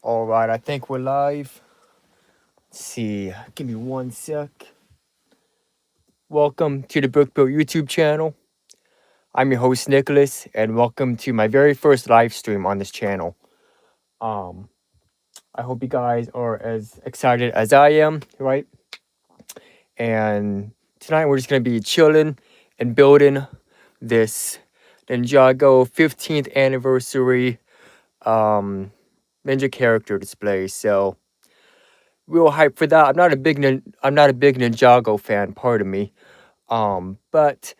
All right, I think we're live. Let's see, give me one sec. Welcome to the Book Built YouTube channel. I'm your host Nicholas, and welcome to my very first live stream on this channel. I hope you guys are as excited as I am, right? And tonight we're just gonna be chilling and building this Ninjago 15th anniversary ninja character display. So real hype for that. I'm not a big Ninjago fan, pardon me. But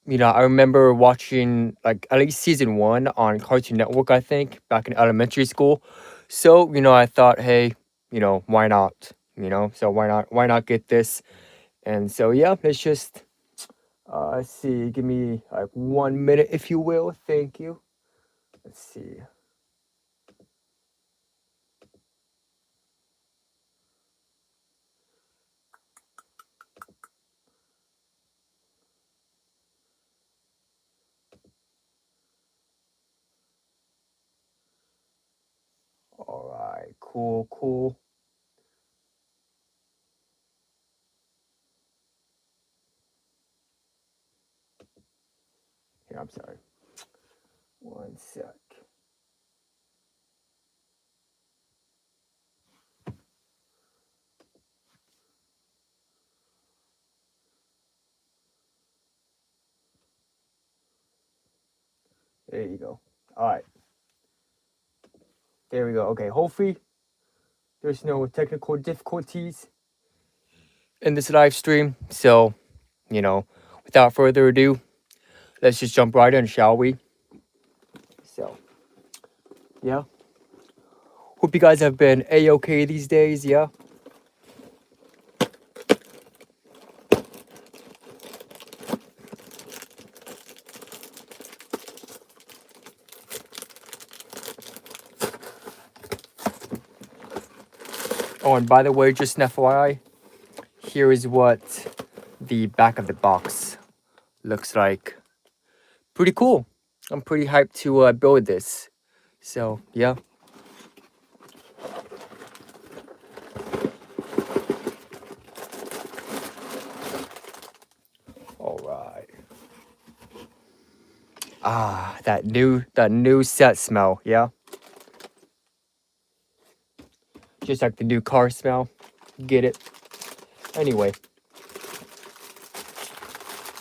I remember watching like at least season 1 on Cartoon Network, I think, back in elementary school. So, I thought, hey, why not? So why not get this? And so yeah, let's just see, give me like 1 minute if you will. Thank you. Let's see. All right, cool. Here, I'm sorry. One sec. There you go. All right. There we go. Okay, hopefully there's no technical difficulties in this live stream. So, without further ado, let's just jump right in, shall we? So, yeah. Hope you guys have been A-okay these days, yeah? Oh, and by the way, just an FYI, here is what the back of the box looks like. Pretty cool. I'm pretty hyped to build this. So, yeah. All right. Ah, that new set smell, yeah? Just like the new car smell. Get it? Anyway.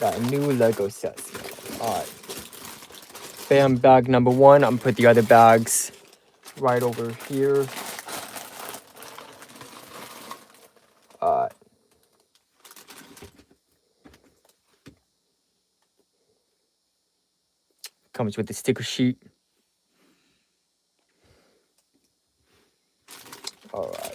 That new Lego set smell. Alright. Bam, bag number 1. I'm gonna put the other bags right over here. Comes with the sticker sheet. Alright.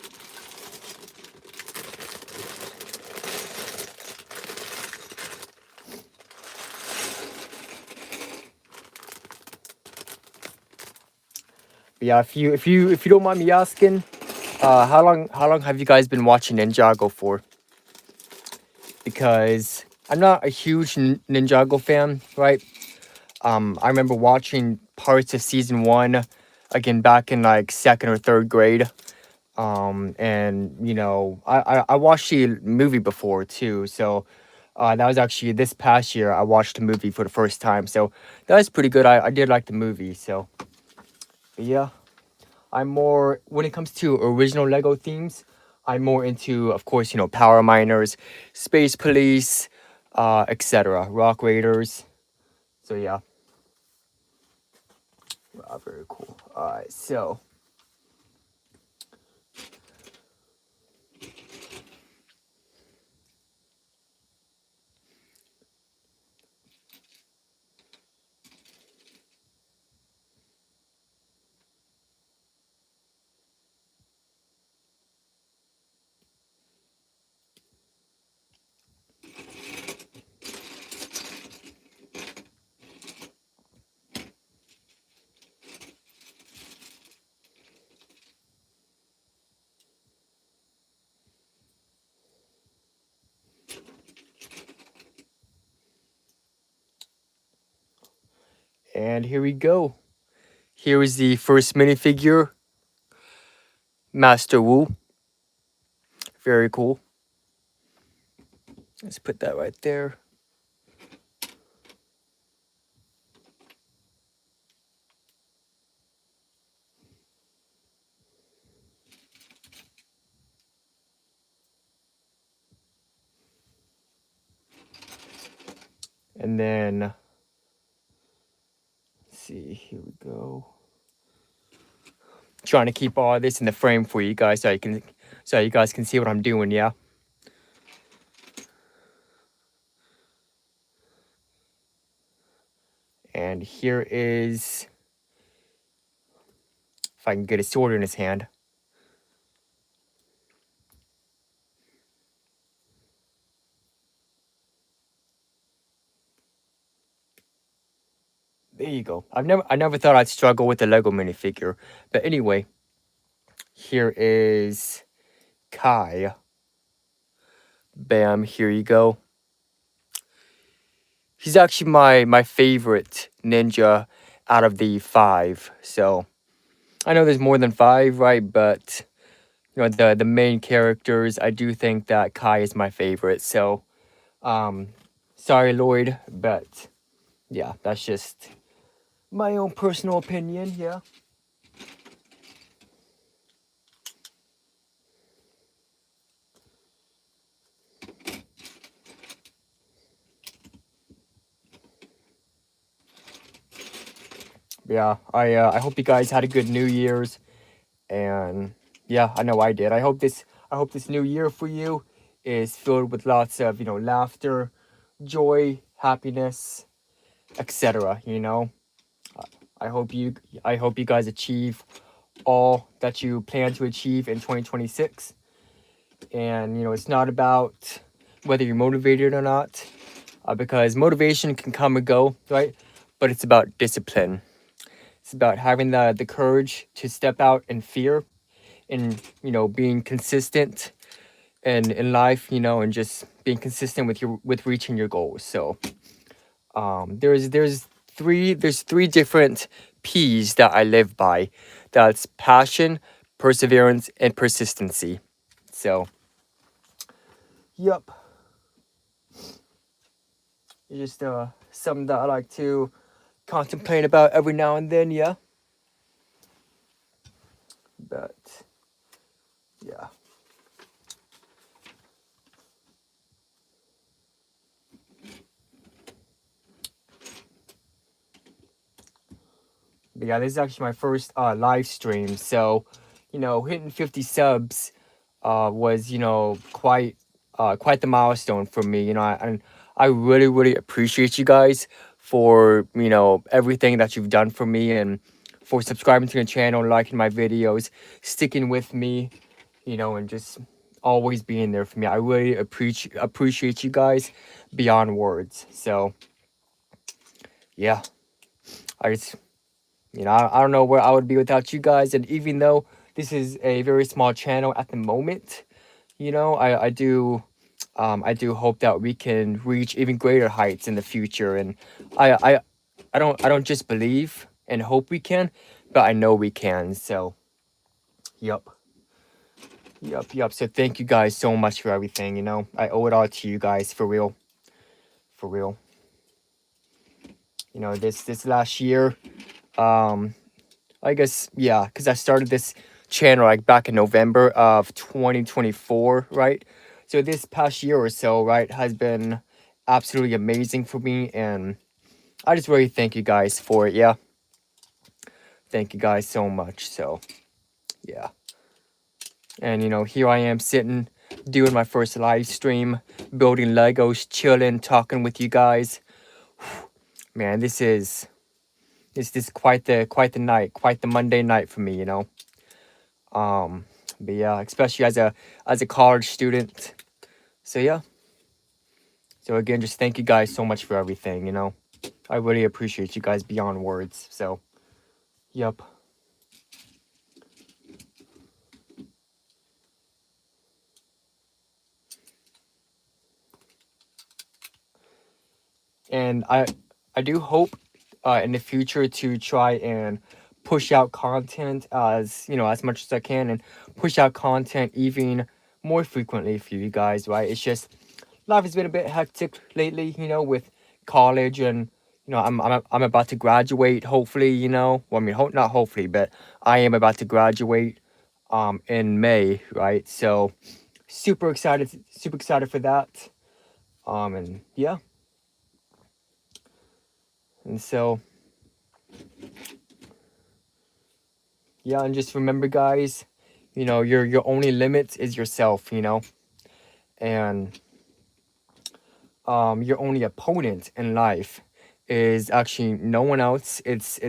Yeah, if you don't mind me asking, how long have you guys been watching Ninjago for? Because I'm not a huge Ninjago fan, right? I remember watching parts of season 1 again back in like 2nd or 3rd grade. And I watched the movie before too. So that was actually this past year I watched the movie for the first time. So that was pretty good. I did like the movie. So but yeah, I'm more when it comes to original Lego themes. I'm more into, of course, Power Miners, Space Police, etc. Rock Raiders. So yeah, very cool. All right, so. And here we go. Here is the first minifigure Master Wu. Very cool. Let's put that right there. And then, let's see, here we go. Trying to keep all this in the frame for you guys so you guys can see what I'm doing, yeah. And here is, if I can get a sword in his hand. There you go. I never thought I'd struggle with the Lego minifigure. But anyway, here is Kai. Bam, here you go. He's actually my favorite ninja out of the 5. So I know there's more than 5, right? But you know, the main characters, I do think that Kai is my favorite. So sorry Lloyd, but yeah, that's just my own personal opinion, yeah. Yeah, I hope you guys had a good New Year's, and yeah, I know I did. I hope this new year for you is filled with lots of, you know, laughter, joy, happiness, etc. You know, I hope you guys achieve all that you plan to achieve in 2026. And you know, it's not about whether you're motivated or not, because motivation can come and go, right? But it's about discipline. It's about having the courage to step out in fear, and you know, being consistent and in life, you know, and just being consistent with reaching your goals. So there's three different P's that I live by. That's passion, perseverance, and persistency. So yep, it's just something that I like to contemplate about every now and then, yeah. But yeah. But yeah, this is actually my first live stream. So, you know, hitting 50 subs was, you know, quite the milestone for me. You know, and I really appreciate you guys for, you know, everything that you've done for me, and for subscribing to the channel, liking my videos, sticking with me, you know, and just always being there for me. I really appreciate you guys beyond words. So yeah, I just, you know, I don't know where I would be without you guys. And even though this is a very small channel at the moment, you know, I do hope that we can reach even greater heights in the future. And I I I don't just believe and hope we can, but I know we can. So yep. Yep. So thank you guys so much for everything, you know. I owe it all to you guys, for real. For real. You know, this last year, um I guess, yeah, because I started this channel like back in November of 2024, right? So this past year or so, right, has been absolutely amazing for me, and I just really thank you guys for it, yeah. Thank you guys so much. So yeah. And you know, here I am sitting, doing my first live stream, building Legos, chilling, talking with you guys. Man, this is quite the night, quite the Monday night for me, you know. But yeah, especially as a college student. So yeah. So again, just thank you guys so much for everything, you know. I really appreciate you guys beyond words. So yep. And I do hope in the future to try and push out content as, as much as I can, and push out content even more frequently for you guys, right? It's just life has been a bit hectic lately, with college, and I'm about to graduate, hopefully, well, I mean, not hopefully, but I am about to graduate in May, right? So super excited for that. And yeah. And so yeah, and just remember, guys, your only limit is yourself, and your only opponent in life is actually no one else. It's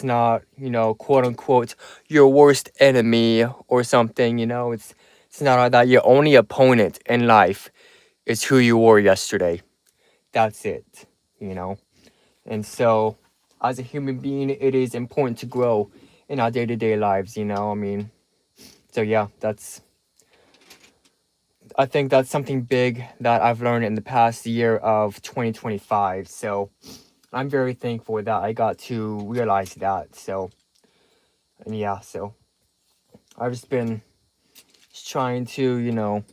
not, quote unquote, your worst enemy or something. It's not like that. Your only opponent in life is who you were yesterday. That's it. And so, as a human being, it is important to grow in our day-to-day lives. I mean, so yeah, I think that's something big that I've learned in the past year of 2025. So I'm very thankful that I got to realize that. So, and yeah, so I've just been trying to,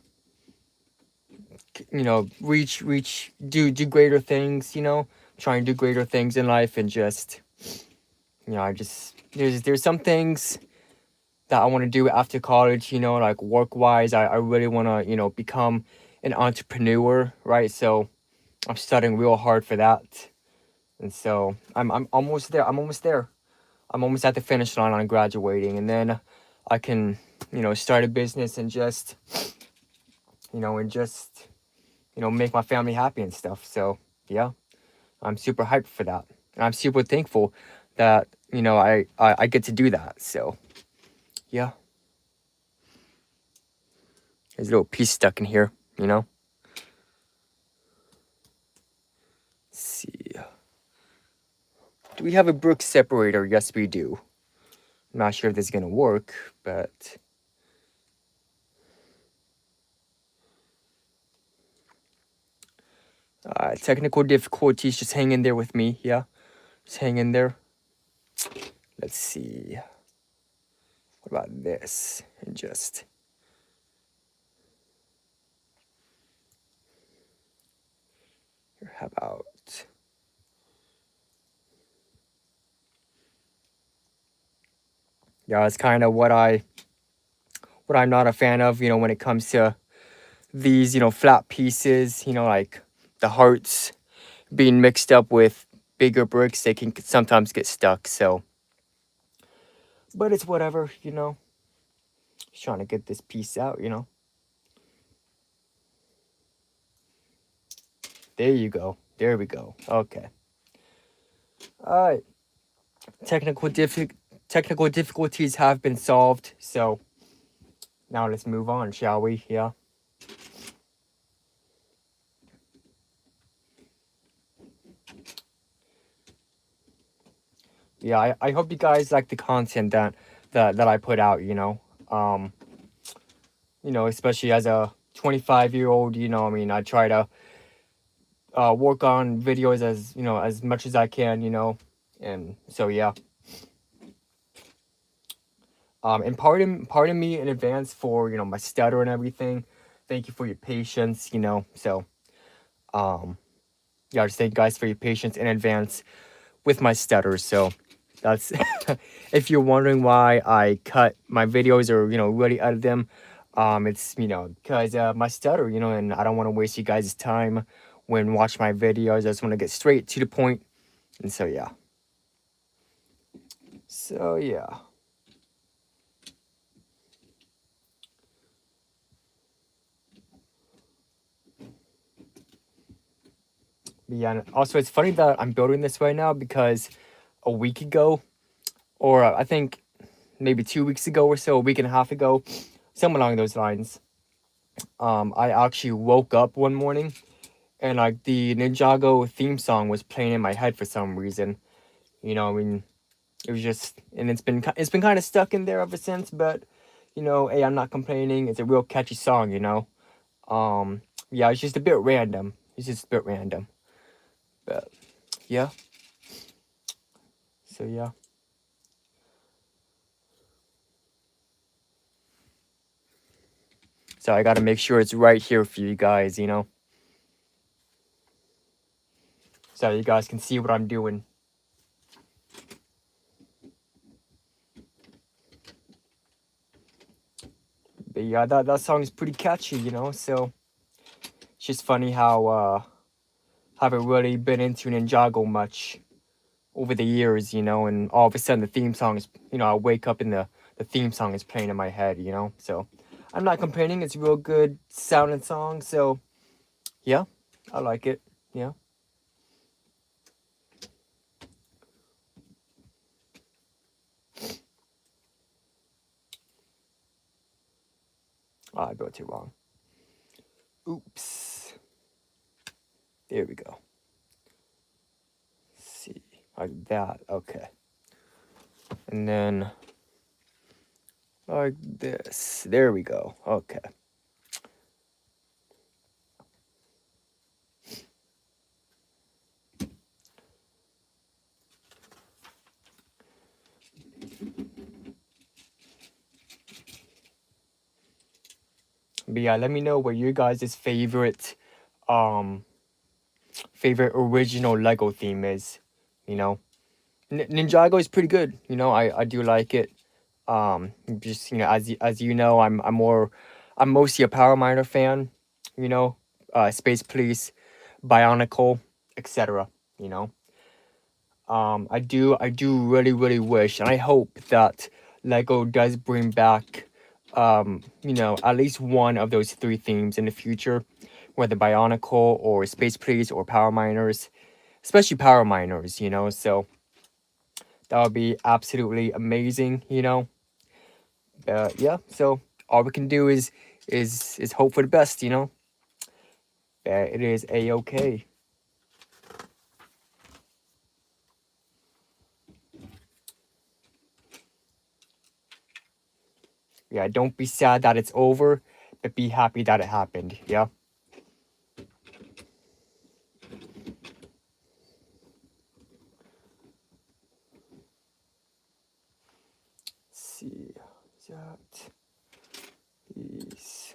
do greater things, trying to do greater things in life, and just, there's some things that I want to do after college, like work wise. I really want to, become an entrepreneur, right? So I'm studying real hard for that. And so I'm almost there. I'm almost there. I'm almost at the finish line on graduating, and then I can, start a business and just, make my family happy and stuff. So yeah, I'm super hyped for that. And I'm super thankful that, I get to do that. So yeah. There's a little piece stuck in here, Let's see. Do we have a brick separator? Yes, we do. I'm not sure if this is gonna work, but technical difficulties. Just hang in there with me, yeah. Just hang in there. Let's see. What about this? And just here. How about? Yeah, it's kind of what I'm not a fan of. When it comes to these, flat pieces. Like the hearts being mixed up with bigger bricks, they can sometimes get stuck. So, but it's whatever. Just trying to get this piece out. There you go. There we go. Okay. All right. Technical difficulties have been solved. So now let's move on, shall we? Yeah. Yeah. I hope you guys like the content that I put out. Especially as a 25-year-old. I mean, I try to work on videos as much as I can. And so yeah. And pardon me in advance for my stutter and everything. Thank you for your patience. So yeah, just thank you guys for your patience in advance with my stutters. So that's if you're wondering why I cut my videos or really edit them, it's because my stutter, and I don't want to waste you guys' time when watching my videos. I just want to get straight to the point. And so yeah. So yeah. Yeah, and also it's funny that I'm building this right now because a week ago, or I think maybe 2 weeks ago or so, a week and a half ago, somewhere along those lines, I actually woke up one morning and like the Ninjago theme song was playing in my head for some reason. I mean, it was just, and it's been kind of stuck in there ever since. But hey, I'm not complaining. It's a real catchy song. Yeah, it's just a bit random. It's just a bit random. But yeah. So yeah. So I gotta make sure it's right here for you guys, you know? So you guys can see what I'm doing. But yeah, that song is pretty catchy, you know? So it's just funny how haven't really been into Ninjago much over the years, you know, and all of a sudden the theme song is, you know, I wake up and the theme song is playing in my head, you know? So I'm not complaining, it's a real good sounding song, so yeah, I like it, yeah. Oh, I built it wrong. Oops. There we go. Let's see, like that, okay. And then like this, there we go, okay. But yeah, let me know what your guys' favorite original Lego theme is, you know. Ninjago is pretty good, you know. I do like it. Just, you know, as you know, I'm mostly a Power Miner fan, you know. Space Police, Bionicle, etc. You know. I do really wish, and I hope that Lego does bring back, you know, at least one of those three themes in the future, whether Bionicle or Space Police or Power Miners, especially Power Miners, you know. So that would be absolutely amazing, you know. Yeah. So all we can do is hope for the best, you know. It is a-okay. Yeah. Don't be sad that it's over, but be happy that it happened. Yeah. Let's see that. Yes.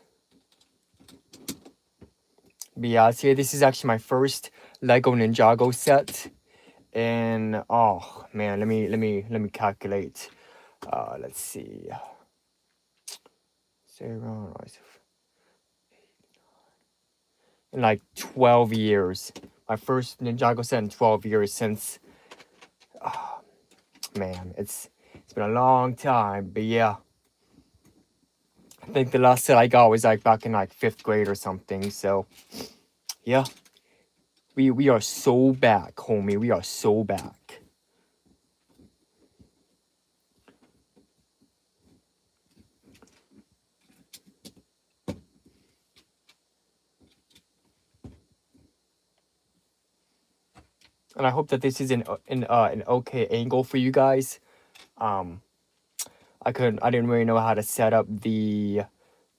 But yeah, see, this is actually my first Lego Ninjago set, and oh man, let me calculate. Let's see. In like 12 years, my first Ninjago set in 12 years since. Oh, man, it's been a long time, but yeah. I think the last set I got was like back in like 5th grade or something. So yeah, we are so back, homie. We are so back. And I hope that this is an okay angle for you guys. Um, I didn't really know how to set up the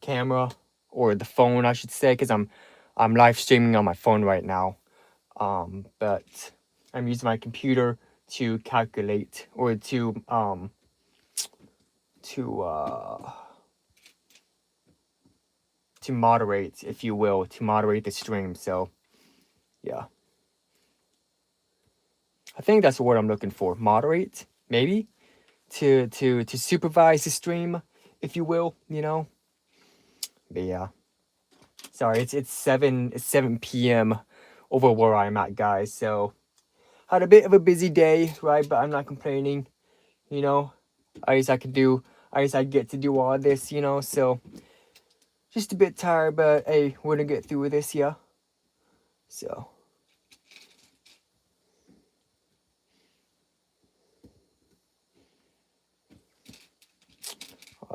camera or the phone, I should say, because I'm live streaming on my phone right now. But I'm using my computer to calculate or to to moderate, if you will, to moderate the stream. So yeah, I think that's the word I'm looking for. Moderate, maybe, to supervise the stream, if you will, you know. But yeah, sorry, it's 7 p.m. over where I'm at, guys. So had a bit of a busy day, right? But I'm not complaining, you know. At least I can do. At least I get to do all this, you know. So just a bit tired, but hey, we're gonna get through this, yeah. So.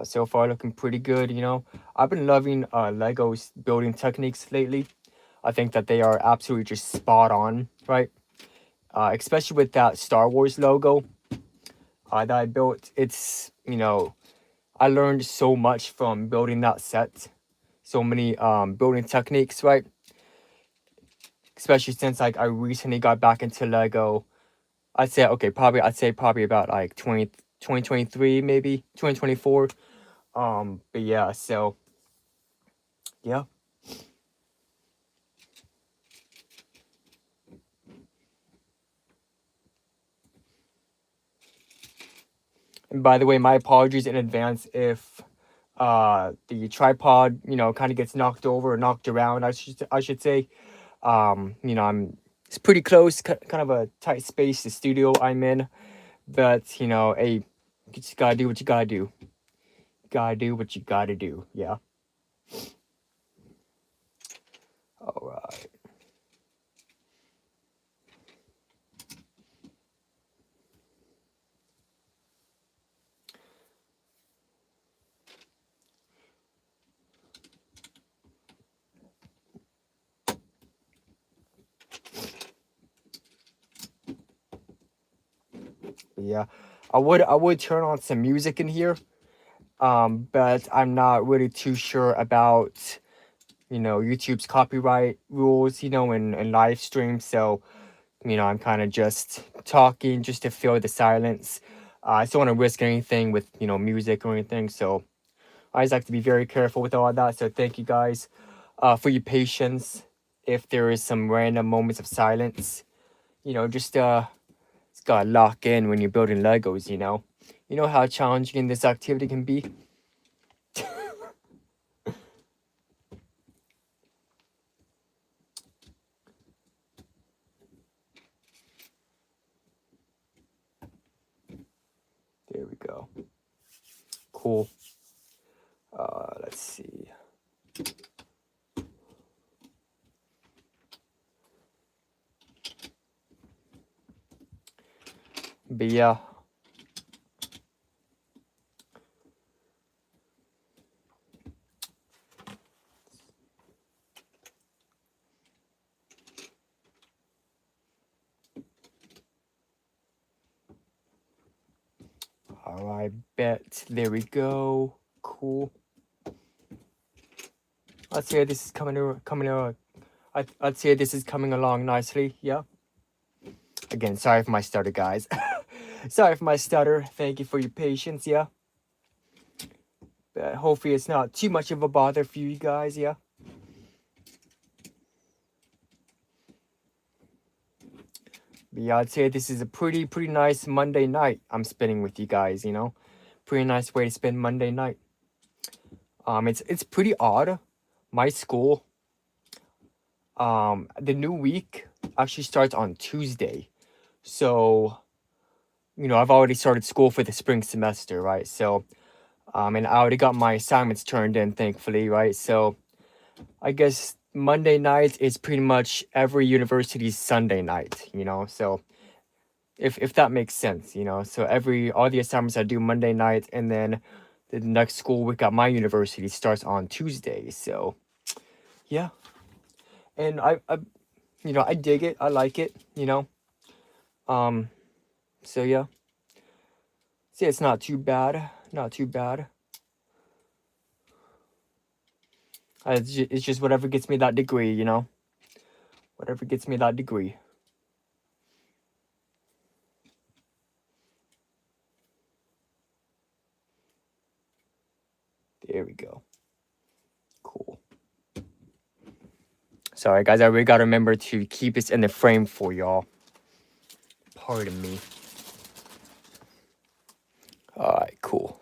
So far looking pretty good, you know. I've been loving Lego's building techniques lately. I think that they are absolutely just spot on, right? Especially with that Star Wars logo that I built. It's, you know, I learned so much from building that set. So many building techniques, right? Especially since like I recently got back into Lego. I'd say probably about like 2023 maybe 2024. But yeah, so Yeah. And by the way, my apologies in advance if the tripod, kind of gets knocked over or knocked around, I should say. It's pretty close, kind of a tight space, the studio I'm in. But, hey, you just gotta do what you gotta do. Gotta do what you gotta do. Yeah. All right. Yeah. I would turn on some music in here. But I'm not really too sure about, YouTube's copyright rules, and live stream. So, I'm kind of just talking just to fill the silence. I just don't want to risk anything with, music or anything. So I just like to be very careful with all that. So thank you guys for your patience. If there is some random moments of silence, just gotta lock in when you're building Legos, You know how challenging this activity can be? There we go. Cool. Let's see. But yeah. I bet. There we go. Cool. Let's say this is I'd say this is coming along nicely. Yeah. Again, sorry for my stutter, guys. Sorry for my stutter. Thank you for your patience. Yeah. But hopefully it's not too much of a bother for you guys. Yeah. But yeah, I'd say this is a pretty nice Monday night I'm spending with you guys. Pretty nice way to spend Monday night. It's pretty odd. My school, the new week actually starts on Tuesday. So, I've already started school for the spring semester, right? So, and I already got my assignments turned in, thankfully, right? So, I guess Monday night is pretty much every university's Sunday night, So, if that makes sense, So all the assignments I do Monday night, and then the next school week at my university starts on Tuesday. So, yeah. And I dig it. I like it. Um, so yeah. See, it's not too bad. Not too bad. It's just whatever gets me that degree. Whatever gets me that degree. There we go. Cool. Sorry, guys. I really gotta remember to keep this in the frame for y'all. Pardon me. Alright, cool.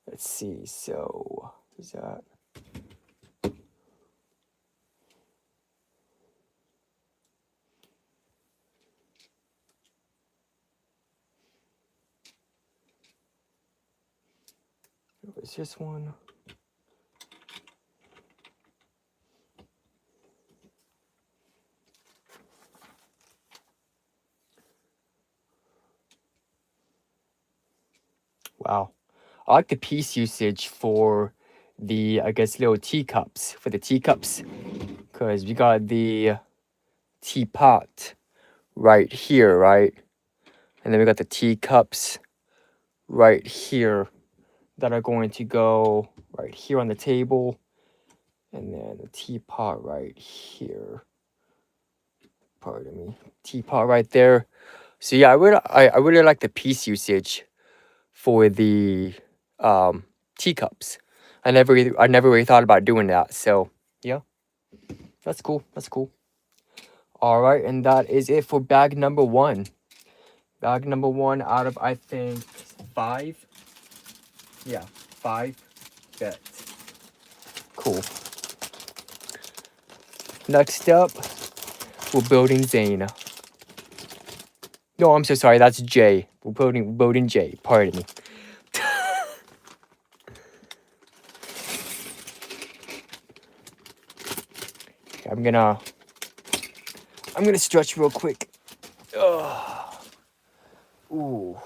Let's see. So, is that... What's this one? Wow. I like the piece usage for the, I guess, little teacups. For the teacups. Because we got the teapot right here, right? And then we got the teacups right here that are going to go right here on the table. And then the teapot right here. Pardon me. Teapot right there. So yeah, I really like the piece usage for the teacups. I never really thought about doing that. So yeah, that's cool. That's cool. All right, and that is it for bag number one. Bag number one out of, I think, 5. Yeah, 5 bets. Cool. Next up, we're building Zane. No, I'm so sorry. That's Jay. We're building Jay. Pardon me. I'm gonna stretch real quick. Ugh. Ooh.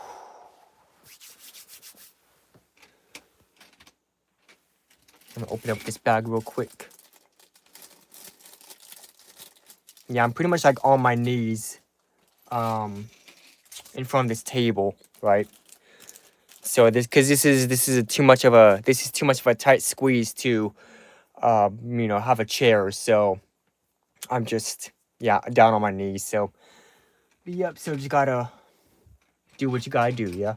I'm gonna open up this bag real quick. Yeah, I'm pretty much like on my knees, in front of this table, right? So this is too much of a tight squeeze to, have a chair. So I'm just, yeah, down on my knees. So, yep. So you gotta do what you gotta do. Yeah.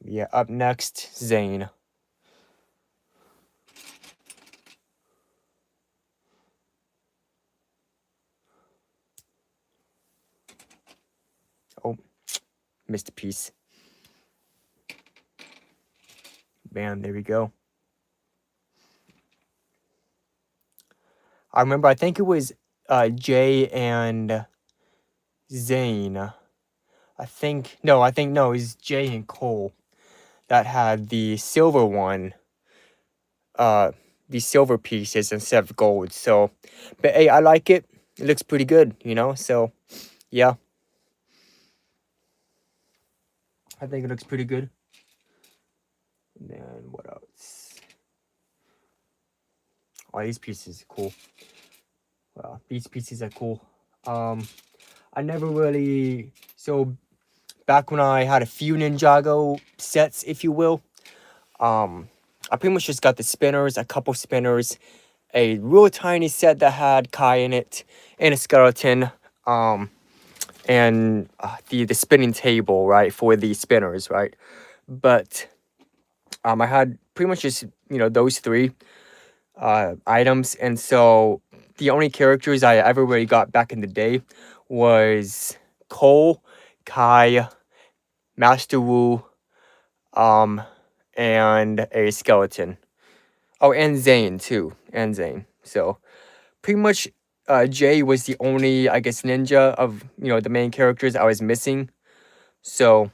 Yeah. Up next, Zane. Oh, missed a piece. Bam. There we go. I remember. I think it was Jay and Zane. I think no. It was Jay and Cole that had the silver one. These silver pieces instead of gold. So, but hey, I like it. It looks pretty good, So, yeah, I think it looks pretty good. And then what else? Oh, these pieces are cool. Well, these pieces are cool. I never really, so back when I had a few Ninjago sets, if you will, I pretty much just got the spinners, a couple spinners, a real tiny set that had Kai in it, and a skeleton, and the spinning table, right, for the spinners, right. But I had pretty much just those 3 items, and so the only characters I ever really got back in the day was Cole, Kai, Master Wu, and a skeleton. Oh, and Zane too, and Zane. So pretty much, Jay was the only, I guess, ninja of the main characters I was missing. So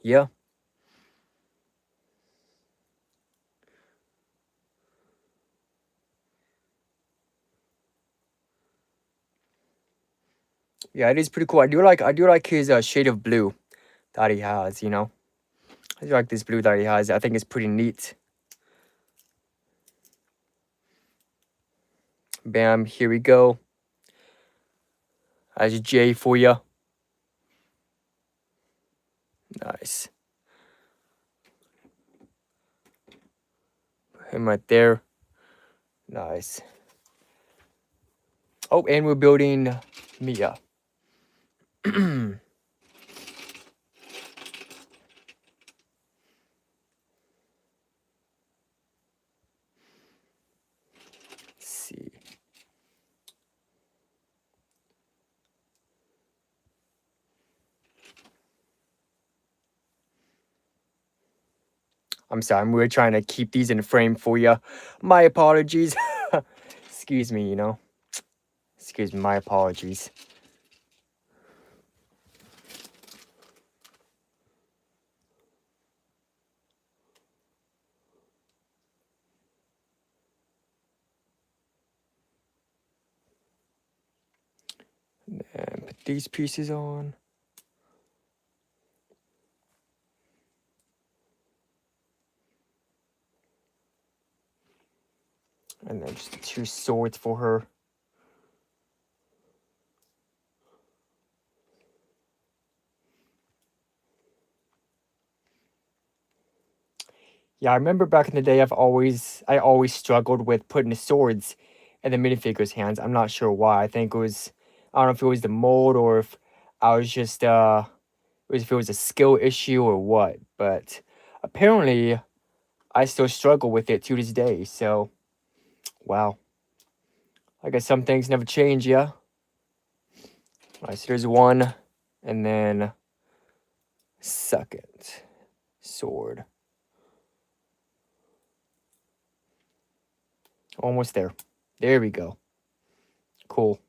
yeah. Yeah, it is pretty cool. I do like his shade of blue that he has, I do like this blue that he has. I think it's pretty neat. Bam, here we go. That's Jay for you. Nice. Put him right there. Nice. Oh, and we're building Mia. See. I'm sorry, we're trying to keep these in frame for you. My apologies. Excuse me, Excuse me, my apologies. And put these pieces on. And then just 2 swords for her. Yeah, I remember back in the day, I always struggled with putting the swords in the minifigures' hands. I'm not sure why. I don't know if it was the mold or if I was just, if it was a skill issue or what. But apparently, I still struggle with it to this day. So, wow. I guess some things never change, yeah? Alright, so there's one, and then second sword. Almost there. There we go. Cool.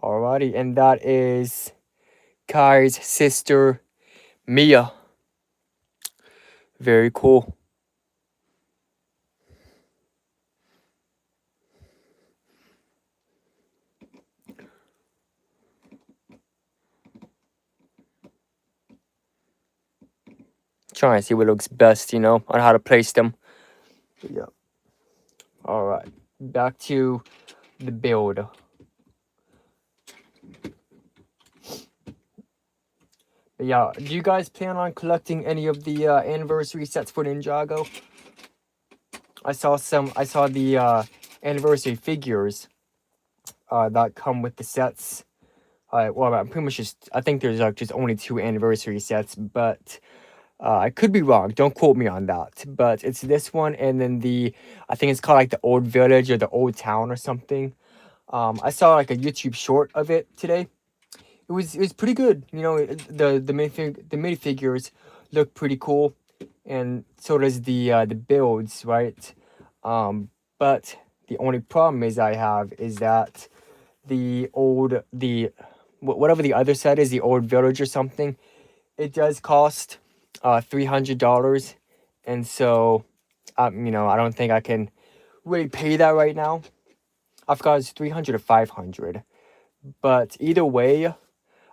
Alrighty, and that is Kai's sister, Mia. Very cool. Trying to see what looks best, on how to place them. Yeah. Alright, back to the build. But yeah, do you guys plan on collecting any of the anniversary sets for Ninjago? I saw the anniversary figures that come with the sets. Well, I'm pretty much I think there's like just only 2 anniversary sets, but I could be wrong. Don't quote me on that. But it's this one, and then I think it's called like the Old Village or the Old Town or something. I saw like a YouTube short of it today. It was pretty good. The minifigures look pretty cool, and so does the builds, right? But the only problem is that whatever the other set is, the Old Village or something, it does cost $300, and so I don't think I can really pay that right now. I forgot it's 300 or 500, but either way,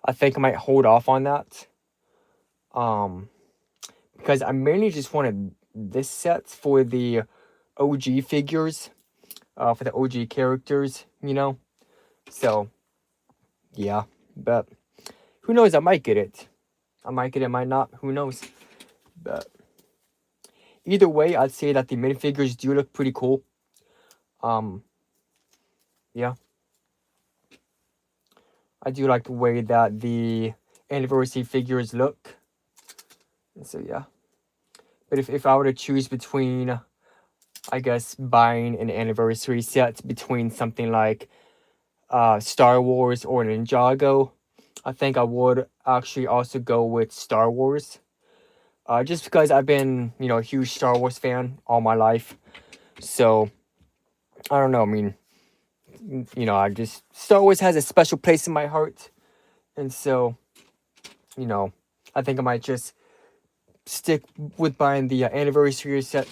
I think I might hold off on that. Because I mainly just wanted this set for the OG figures, for the OG characters, So, yeah, but who knows? I might get it. I might get it, might not. Who knows? But either way, I'd say that the minifigures do look pretty cool. Yeah. I do like the way that the anniversary figures look. And so, yeah. But if I were to choose between, I guess, buying an anniversary set between something like Star Wars or Ninjago, I think I would actually also go with Star Wars. Just because I've been, a huge Star Wars fan all my life. So, I don't know. I mean, Star Wars has a special place in my heart. And so, I think I might just stick with buying the anniversary set.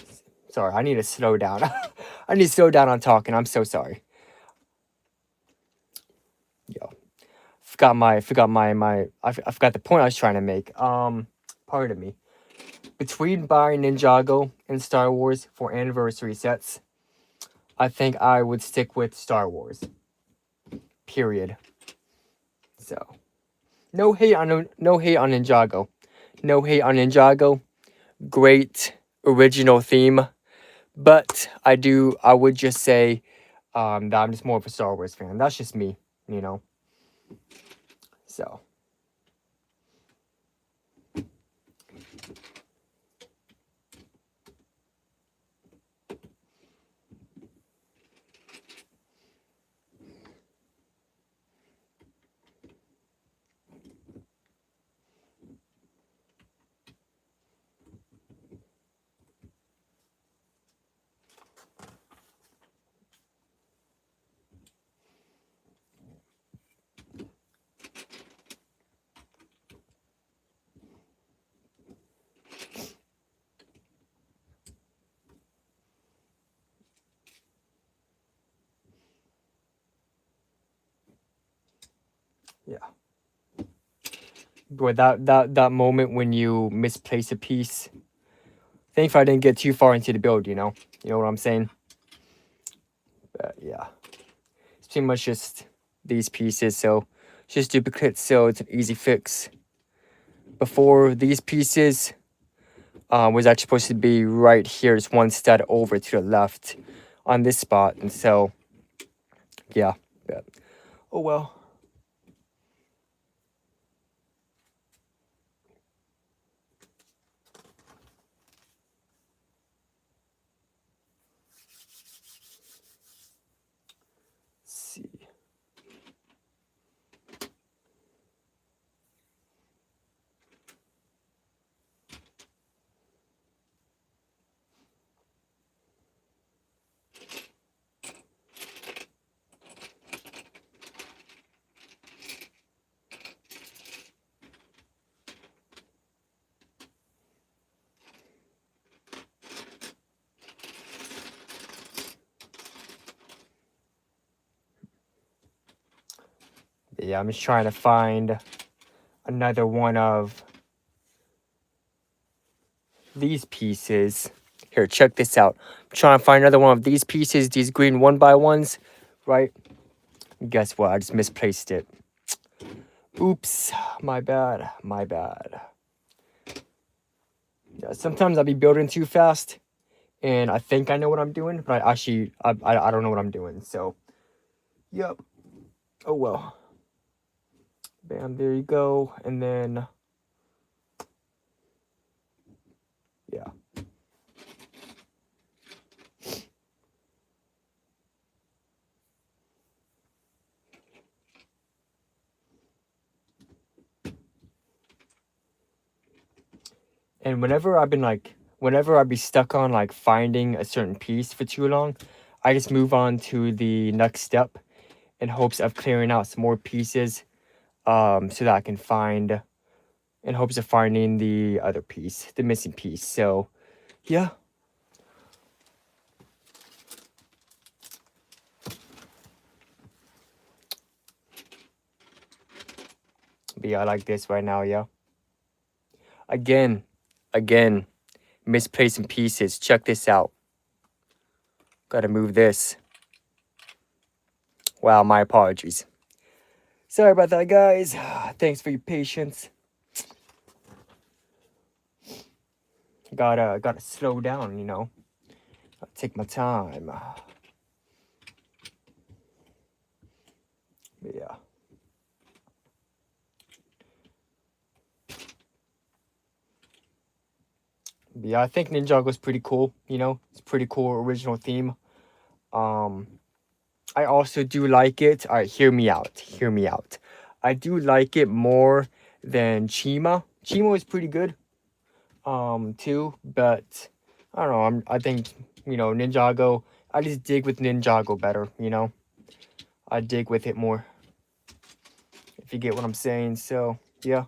Sorry, I need to slow down. I need to slow down on talking. I'm so sorry. Yo, I forgot the point I was trying to make. Pardon me. Between buying Ninjago and Star Wars for anniversary sets, I think I would stick with Star Wars. Period. So, no hate on Ninjago. No hate on Ninjago. Great original theme, but I would just say that I'm just more of a Star Wars fan. That's just me, So, yeah. But that moment when you misplace a piece. Thankfully, I didn't get too far into the build. You know what I'm saying. But yeah, it's pretty much just these pieces. So just duplicates. So it's an easy fix. Before these pieces was actually supposed to be right here, just one stud over to the left on this spot, and so yeah. But, oh well. Yeah, I'm just trying to find another one of these pieces. Here, check this out. I'm trying to find another one of these pieces, these green 1x1s, right? Guess what? I just misplaced it. Oops, my bad, my bad. Yeah, sometimes I'll be building too fast, and I think I know what I'm doing, but I don't know what I'm doing. So, yep. Oh well. Bam, there you go. And then, yeah. And whenever I'd be stuck on like finding a certain piece for too long, I just move on to the next step in hopes of clearing out some more pieces, so that I can find, in hopes of finding the other piece, the missing piece. So, yeah. But yeah, I like this right now, yeah. Again, misplacing pieces. Check this out. Gotta move this. Wow, my apologies. Sorry about that, guys. Thanks for your patience. Gotta slow down, you know. Gotta take my time. But yeah. But yeah, I think Ninjago's pretty cool, you know. It's pretty cool original theme. I also do like it. Alright, hear me out. Hear me out. I do like it more than Chima. Chima is pretty good. Too, but I don't know. I think, you know, Ninjago. I just dig with Ninjago better. You know, I dig with it more. If you get what I'm saying. So yeah.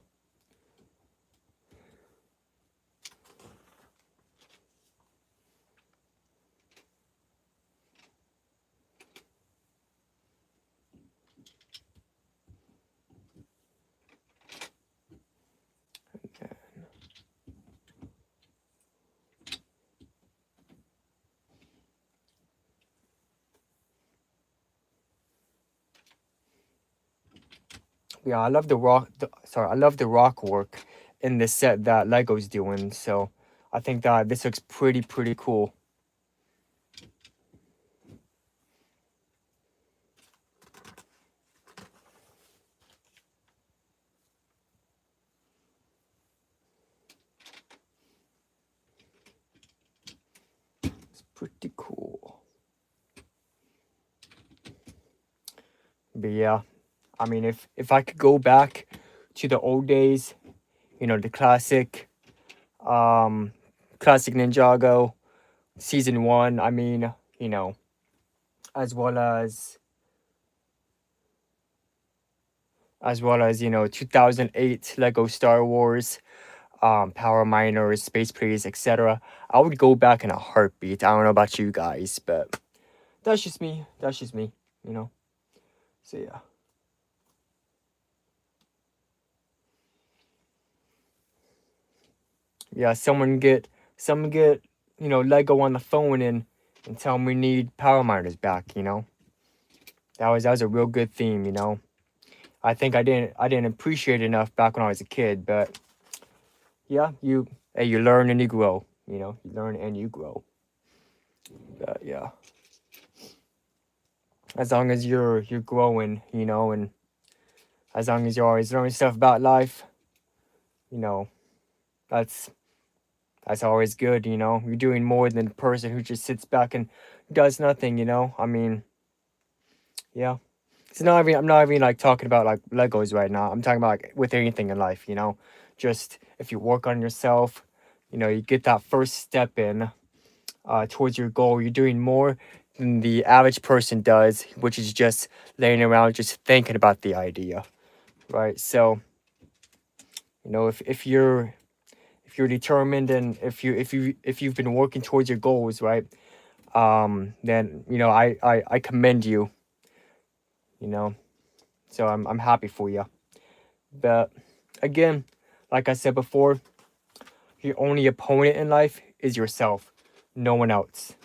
Okay. Yeah, I love the rock. I love the rock work in the set that Lego's doing. So I think that this looks pretty cool. It's pretty cool. But yeah, I mean, if I could go back to the old days, you know, the classic Ninjago season 1. I mean, you know, as well as you know, 2008 Lego Star Wars, Power Miners, Space Police, etc. I would go back in a heartbeat. I don't know about you guys, but that's just me. That's just me. You know. So yeah. Yeah. Someone get you know, Lego on the phone and tell them we need Power Miners back. You know. That was a real good theme. You know. I think I didn't appreciate it enough back when I was a kid, but yeah, you learn and you grow. You know, you learn and you grow. But yeah, as long as you're growing, you know, and as long as you're always learning stuff about life, you know, that's that's always good. You know, you're doing more than the person who just sits back and does nothing. You know, I mean, yeah. It's not even I'm not even like talking about like Legos right now. I'm talking about like with anything in life. You know, just if you work on yourself, you know, you get that first step in towards your goal. You're doing more than the average person does, which is just laying around just thinking about the idea, right? So, you know, if you're determined and if you've been working towards your goals, right? Then you know I commend you. You know, So I'm happy for you. But again, like I said before, your only opponent in life is yourself, no one else.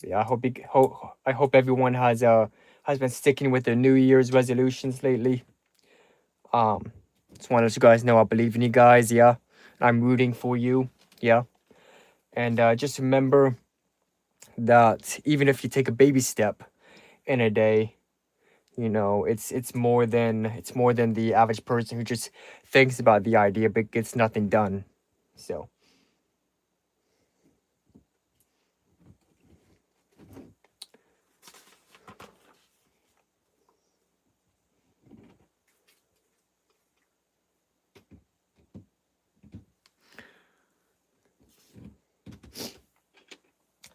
Yeah, I hope everyone has been sticking with their New Year's resolutions lately. Just want to let you guys know I believe in you guys. Yeah, I'm rooting for you. Yeah, and just remember that even if you take a baby step in a day, you know it's more than the average person who just thinks about the idea but gets nothing done. So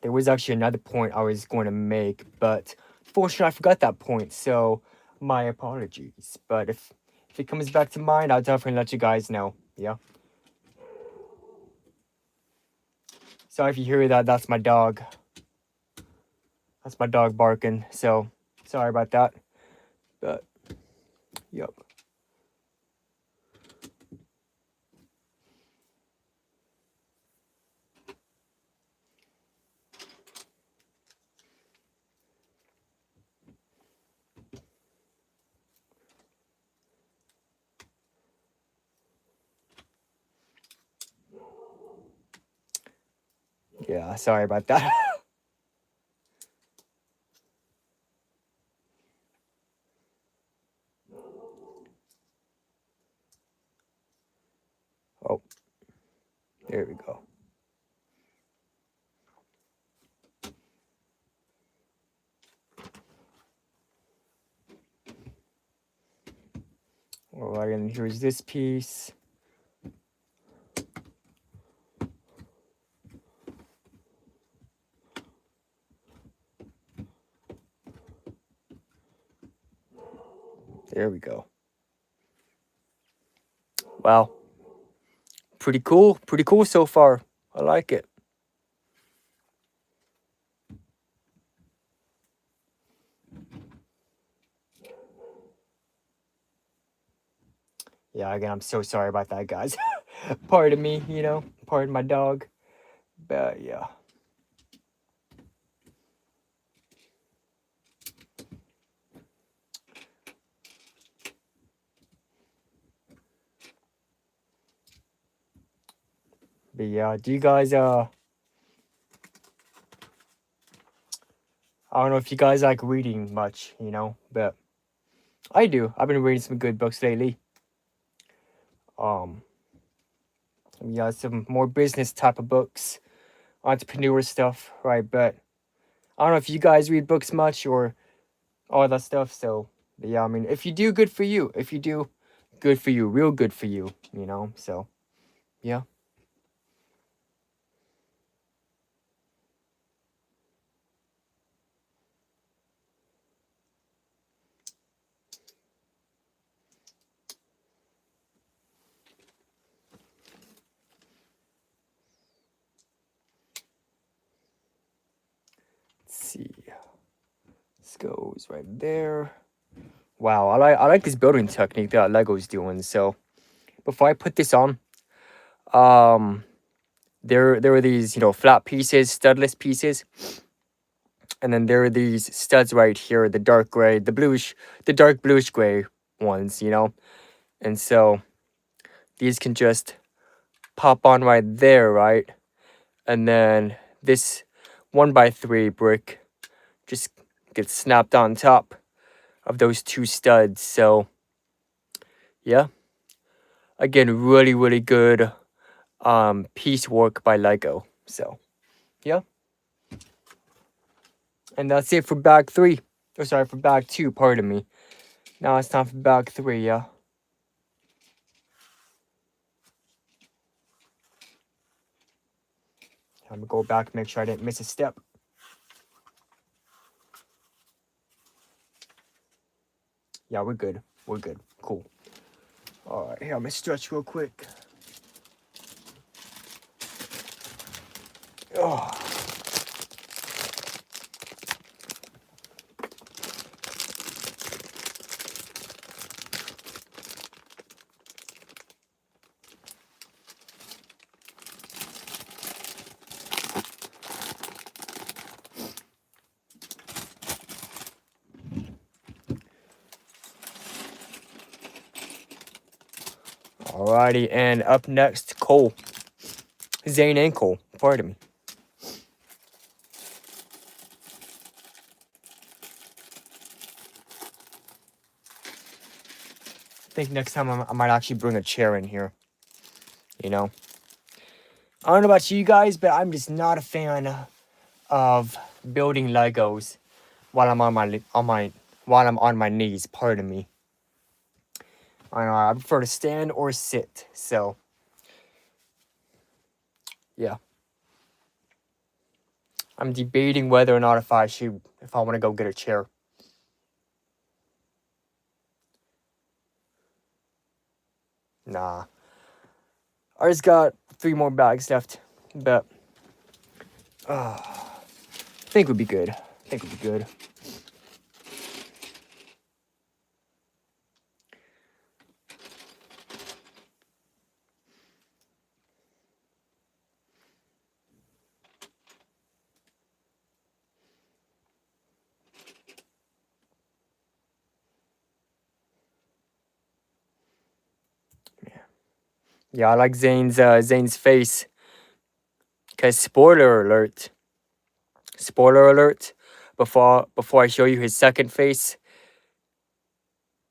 there was actually another point I was going to make, but fortunately I forgot that point. So my apologies. But if it comes back to mind, I'll definitely let you guys know. Yeah. Sorry if you hear that. That's my dog. That's my dog barking. So sorry about that. But yep. Yeah. Sorry about that. Oh, there we go. All right, and here's this piece. There we go. Wow. Pretty cool. Pretty cool so far. I like it. Yeah, again, I'm so sorry about that, guys. Pardon me, pardon my dog. But yeah. But yeah, do you guys I don't know if you guys like reading much, but I do. I've been reading some good books lately. Um yeah, some more business type of books, entrepreneur stuff, right? But I don't know if you guys read books much or all that stuff. So yeah, I mean, if you do, good for you. If you do, good for you, real good for you, So yeah. Let's see. This goes right there. Wow, I like this building technique that Lego's doing. So before I put this on, um, there are these flat pieces, studless pieces, and then there are these studs right here, the dark gray, the dark bluish gray ones, and so these can just pop on right there, right, and then this 1x3 brick just gets snapped on top of those two studs. So yeah, again, really really good piecework by Lego. So yeah, and that's it for bag 3. Oh, sorry, for bag 2. Pardon me. Now it's time for bag 3. Yeah. I'm gonna go back, make sure I didn't miss a step. Yeah, we're good. we're good. Cool. All right, here, I'm gonna stretch real quick. Oh. Alrighty, and up next, Cole. Zane and Cole, pardon me. I think next time I might actually bring a chair in here. You know? I don't know about you guys, but I'm just not a fan of building Legos while I'm on my knees, pardon me. I know, I prefer to stand or sit, so yeah. I'm debating whether or not if I want to go get a chair. Nah. I just got 3 more bags left, but I think we'd be good. I think we'd be good. Yeah, I like Zane's face. Cause spoiler alert. Spoiler alert. Before I show you his second face,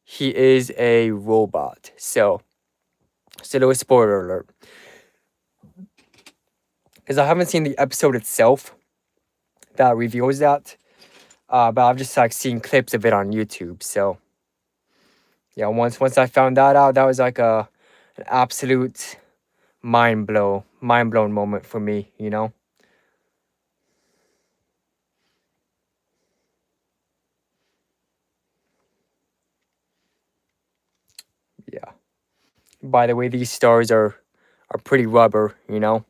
he is a robot. So little spoiler alert. Because I haven't seen the episode itself that reveals that. But I've just like seen clips of it on YouTube. So yeah, once I found that out, that was like an absolute mind blown moment for me, you know? Yeah. By the way, these stars are pretty rubber, you know?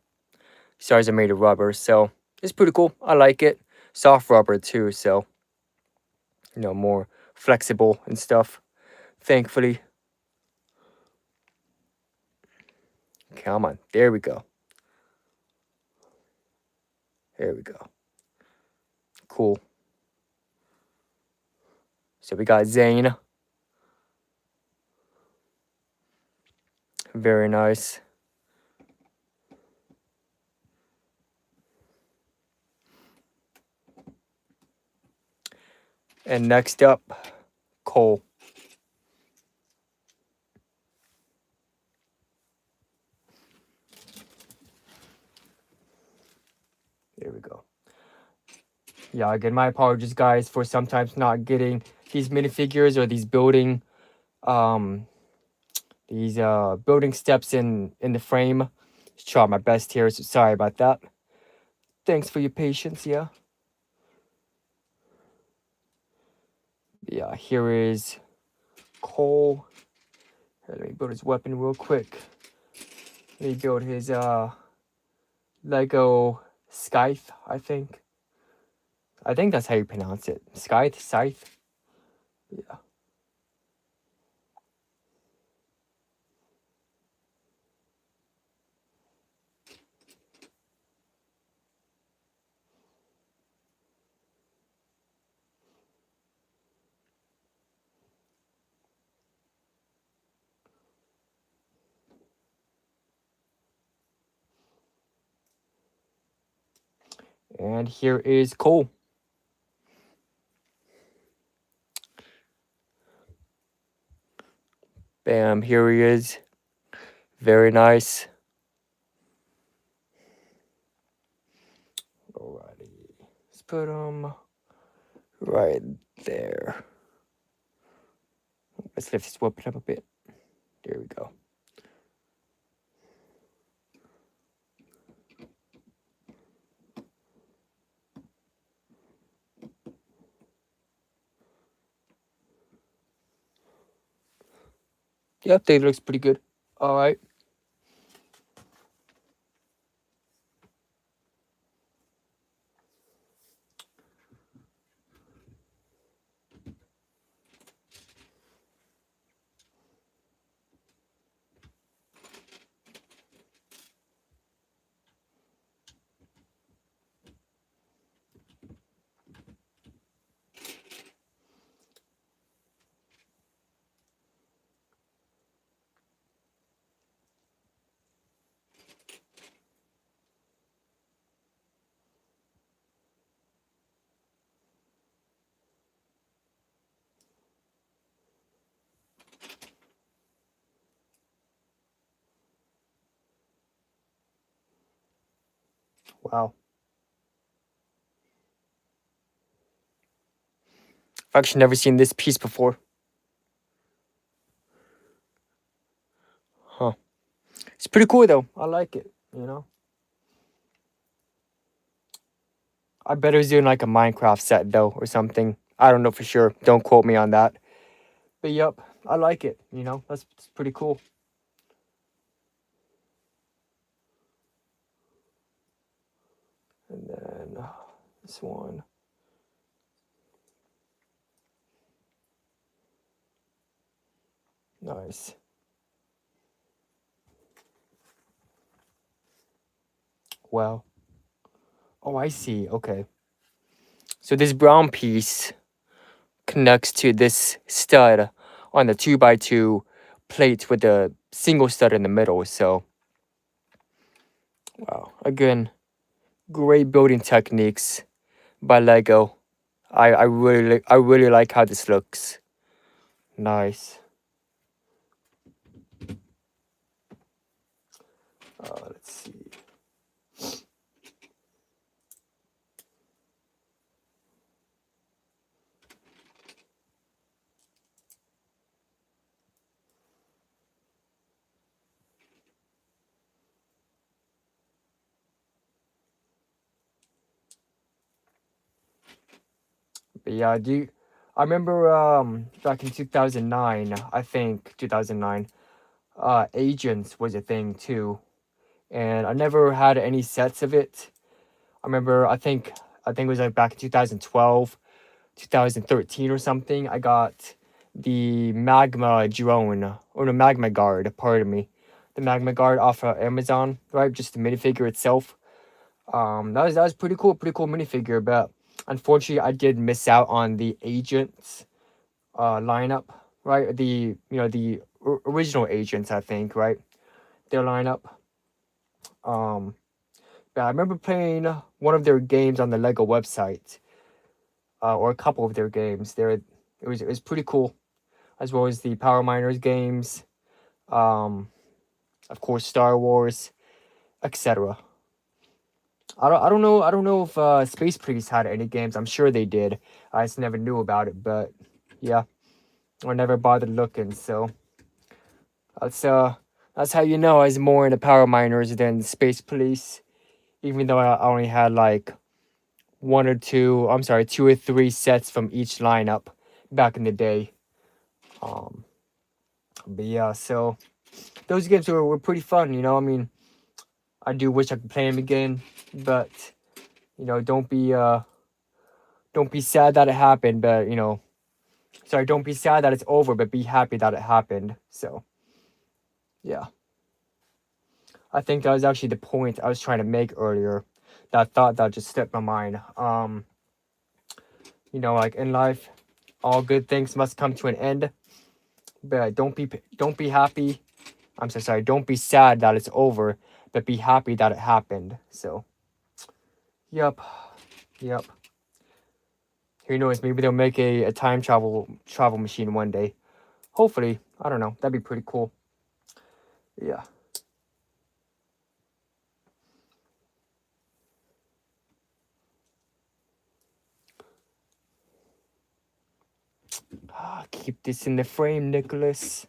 Stars are made of rubber, so it's pretty cool. I like it. Soft rubber too, so you know, more flexible and stuff. Thankfully. Come on. There we go. There we go. Cool. So we got Zane. Very nice. And next up, Cole. There we go. Yeah, again, my apologies, guys, for sometimes not getting these minifigures or these building steps in the frame. Just try my best here, so sorry about that. Thanks for your patience, yeah. Yeah, here is Cole. Here, let me build his weapon real quick. Let me build his Lego scythe, I think. I think that's how you pronounce it. Scythe. Yeah. And here is Cole. Bam, here he is. Very nice. Alrighty. Let's put him right there. Let's lift this weapon up a bit. There we go. Yep, they looks pretty good. All right. Wow. I've actually never seen this piece before. Huh. It's pretty cool though. I like it, you know. I bet it was doing like a Minecraft set though or something. I don't know for sure. Don't quote me on that. But yep, I like it, you know. That's pretty cool. And then this one. Nice. Wow. Oh, I see. Okay. So this brown piece connects to this stud on the 2x2 plate with a single stud in the middle. So, wow. Again, great building techniques by Lego. I really like how this looks. Nice. Let's see. But yeah, I remember back in 2009, I think 2009, Agents was a thing too. And I never had any sets of it. I remember I think it was like back in 2012, 2013 or something. I got the Magma drone or the Magma Guard, pardon me. The Magma Guard off of Amazon, right? Just the minifigure itself. That was pretty cool minifigure, but unfortunately I did miss out on the Agents lineup, right? The the original Agents, I think, right? Their lineup. Um but I remember playing one of their games on the Lego website, or a couple of their games. It was pretty cool, as well as the Power Miners games, um, of course Star Wars, etc. I don't know if Space Police had any games. I'm sure they did. I just never knew about it, but yeah, I never bothered looking. So that's uh that's how you know I was more into Power Miners than Space Police, even though I only had like one or two. I'm sorry, two or three sets from each lineup back in the day. Um, but yeah, so those games were pretty fun. You know, I mean, I do wish I could play them again, but you know, don't be sad that it happened. But you know, sorry, don't be sad that it's over, but be happy that it happened. So yeah, I think that was actually the point I was trying to make earlier. That thought that just slipped my mind. You know, like in life, all good things must come to an end. But don't be happy. I'm so sorry. Don't be sad that it's over, but be happy that it happened. So, yep, yep. Who knows? Maybe they'll make a time travel machine one day. Hopefully, I don't know. That'd be pretty cool. Yeah. Keep this in the frame, Nicholas.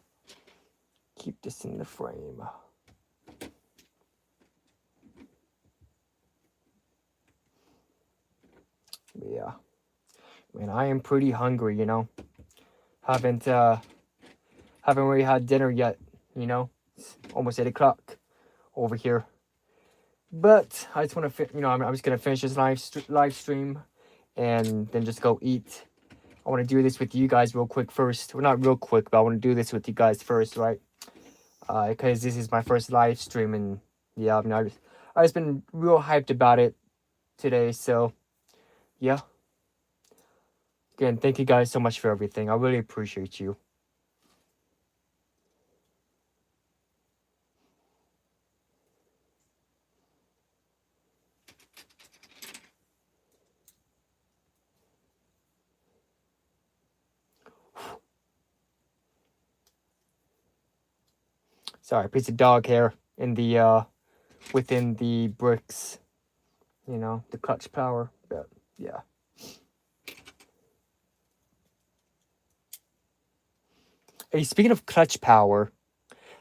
Keep this in the frame. Yeah. Man, I am pretty hungry. You know, haven't Haven't really had dinner yet, you know. It's almost 8 o'clock over here. But I just want to, I'm just gonna finish this live stream, and then just go eat. I want to do this with you guys real quick first. Well, not real quick, but I want to do this with you guys first, right? Because this is my first live stream, and yeah, I just been real hyped about it today. So yeah. Again, thank you guys so much for everything. I really appreciate you. Sorry, piece of dog hair in the within the bricks. You know, the clutch power. But yeah. Hey, speaking of clutch power,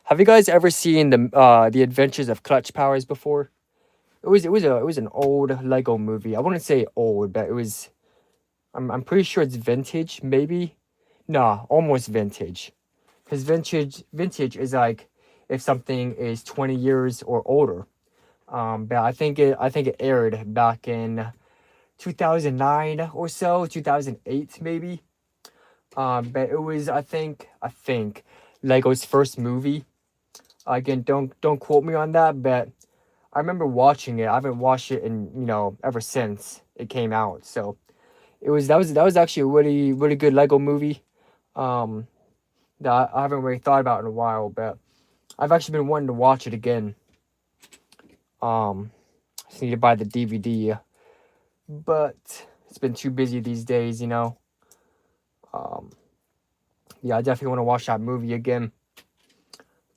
have you guys ever seen the Adventures of Clutch Powers before? It was an old Lego movie. I wouldn't say old, but it was. I'm pretty sure it's vintage, maybe. Nah, almost vintage. Because vintage is like if something is 20 years or older. But I think it aired back in 2009 or so, 2008 maybe. But it was I think Lego's first movie. Again, don't quote me on that, but I remember watching it. I haven't watched it in, ever since it came out. So that was actually a really good Lego movie. That I haven't really thought about in a while, but I've actually been wanting to watch it again. I just need to buy the DVD, but it's been too busy these days, Yeah, I definitely want to watch that movie again.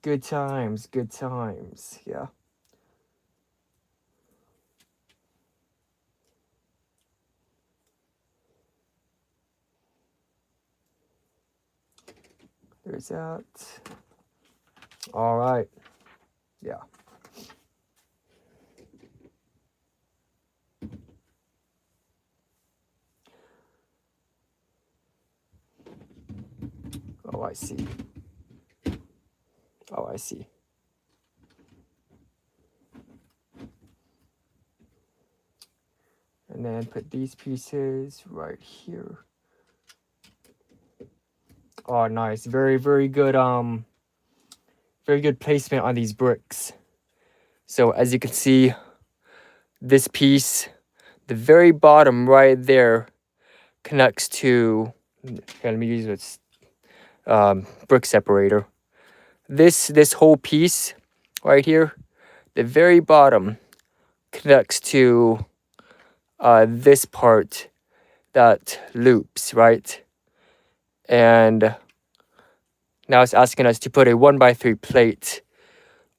Good times, yeah. There's that. All right, yeah. Oh, I see. Oh, I see. And then put these pieces right here. Oh, nice. Very, very good, very good placement on these bricks. So as you can see, this piece, the very bottom right there, connects to, here, let me use this brick separator. This whole piece right here, the very bottom, connects to this part that loops, right? And now it's asking us to put a 1x3 plate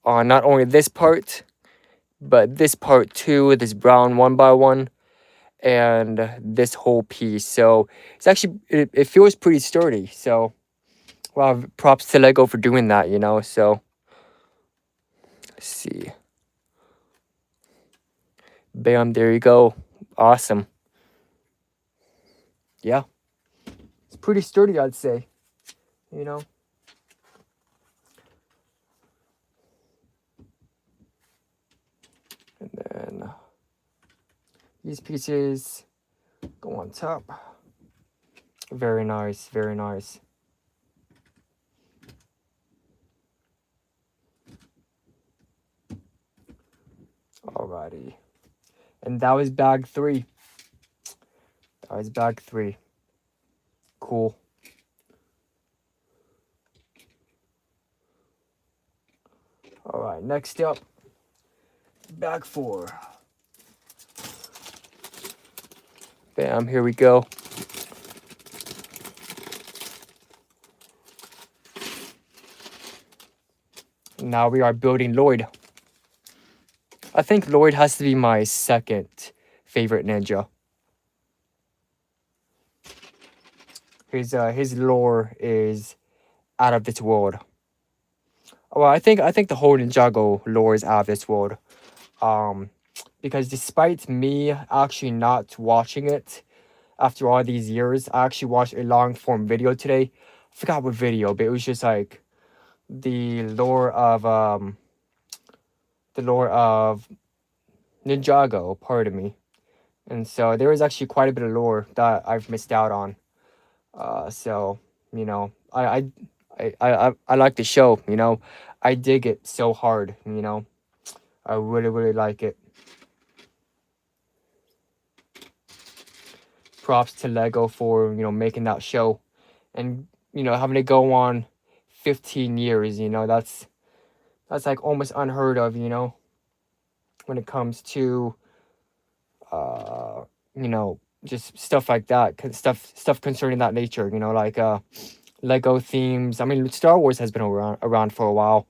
on not only this part, but this part too, this brown 1x1, and this whole piece. So it's actually, it feels pretty sturdy. So, wow, props to Lego for doing that, So, let's see. Bam, there you go. Awesome. Yeah. It's pretty sturdy, I'd say, And then these pieces go on top. Very nice, very nice. Alrighty. And that was bag 3. That was bag 3. Cool. Alright, next up, bag 4. Bam, here we go. Now we are building Lloyd. I think Lloyd has to be my second favorite ninja. His lore is out of this world. Well, I think the whole Ninjago lore is out of this world. Because despite me actually not watching it after all these years, I actually watched a long form video today forgot what video, but it was just like the lore of Ninjago, pardon me. And so there was actually quite a bit of lore that I've missed out on. So you know, I like the show. You know, I dig it so hard. You know, I really like it. Props to Lego for, you know, making that show, and you know, having it go on 15 years. You know, that's like almost unheard of. You know, when it comes to you know, just stuff like that, stuff concerning that nature. You know, like Lego themes. I mean, Star Wars has been around for a while,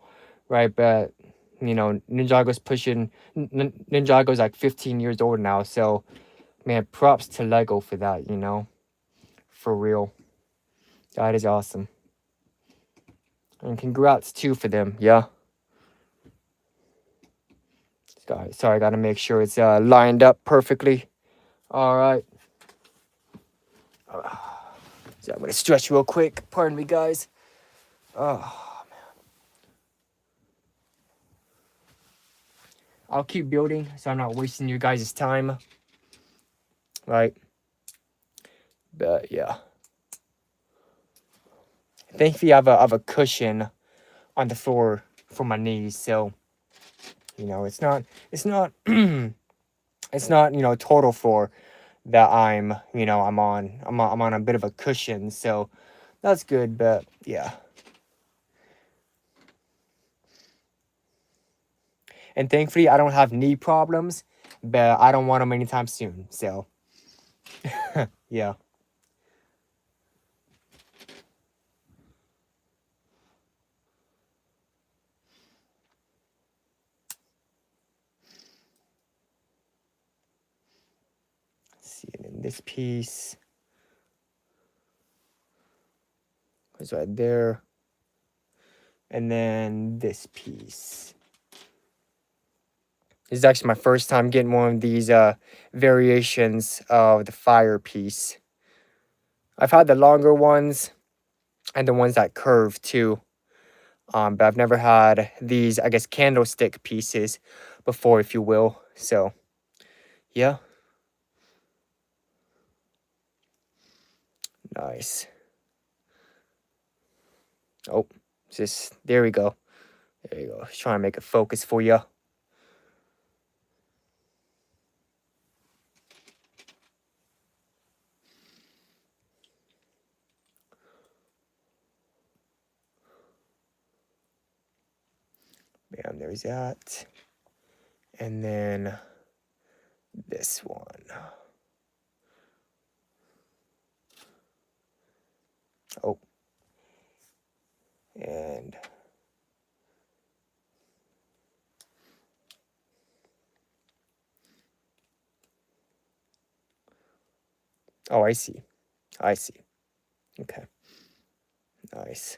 right? But you know, Ninjago's like 15 years old now. So man, props to Lego for that. You know, for real, that is awesome. And congrats too for them. Yeah. Sorry, I gotta make sure it's lined up perfectly. All right. So I'm gonna stretch real quick. Pardon me, guys. Oh, I'll keep building so I'm not wasting you guys' time. Right. But yeah. Thankfully, I have a cushion on the floor for my knees, so you know it's not it's not you know total floor that I'm on a bit of a cushion, so that's good. But yeah. And thankfully, I don't have knee problems, but I don't want them anytime soon. So, yeah. Let's see, and then this piece is right there. And then this piece. This is actually my first time getting one of these variations of the fire piece. I've had the longer ones and the ones that curve too. But I've never had these, I guess, candlestick pieces before, if you will. So, yeah. Nice. Oh, there we go. There you go. Just trying to make it focus for you. Bam, there's that. And then this one. Oh. And oh, I see. I see. Okay. Nice.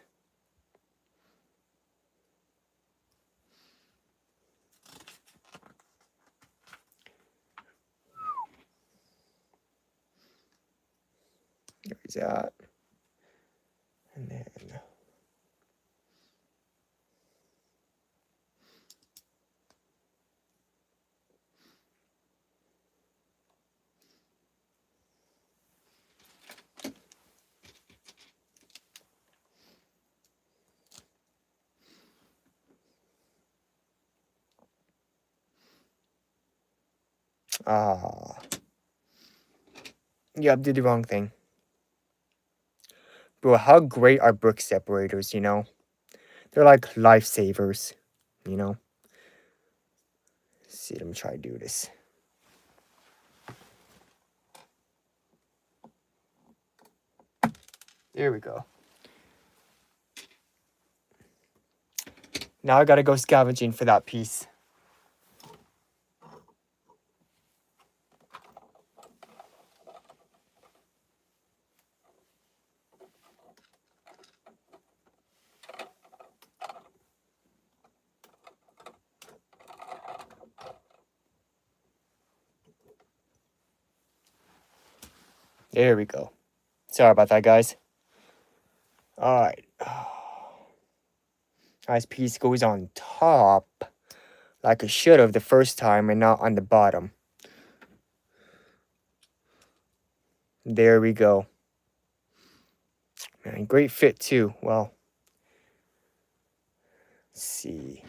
There's that. And then yep, did the wrong thing. Bro, how great are brick separators, you know? They're like lifesavers, you know? Let's see, let me try to do this. There we go. Now I gotta go scavenging for that piece. There we go. Sorry about that, guys. All right. Nice piece goes on top, like it should have the first time, and not on the bottom. There we go. Man, great fit too. Well, let's see.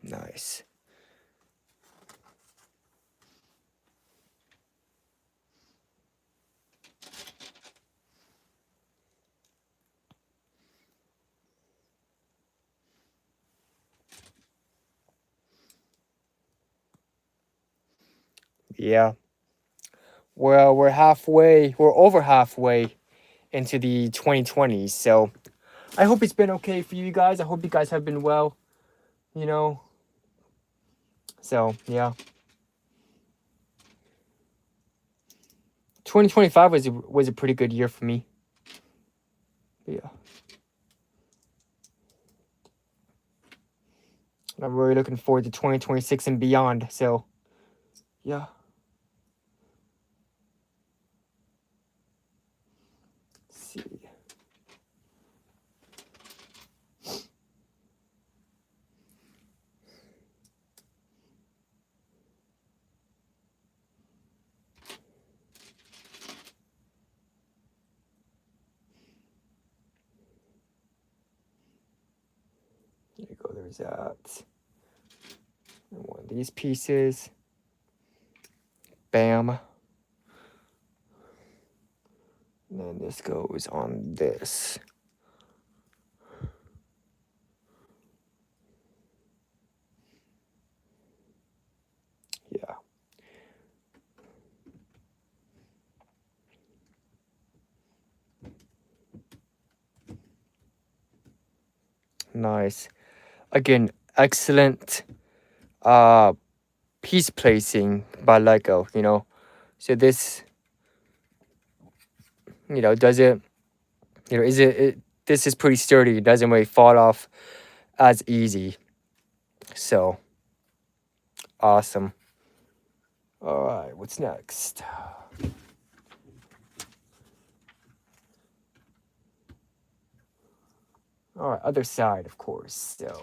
Nice. Yeah. Well, we're over halfway into the 2020s, so I hope it's been okay for you guys. I hope you guys have been well, you know. So, yeah. 2025 was a pretty good year for me. But yeah. I'm really looking forward to 2026 and beyond. So, yeah. Let's see. There you go. There's that. And one of these pieces. Bam. And then this goes on this. Yeah. Nice. Again, excellent piece placing by Lego, you know. So this, you know, doesn't, you know, this is pretty sturdy. It doesn't really fall off as easy. So, awesome. All right, what's next? All right, other side, of course. So,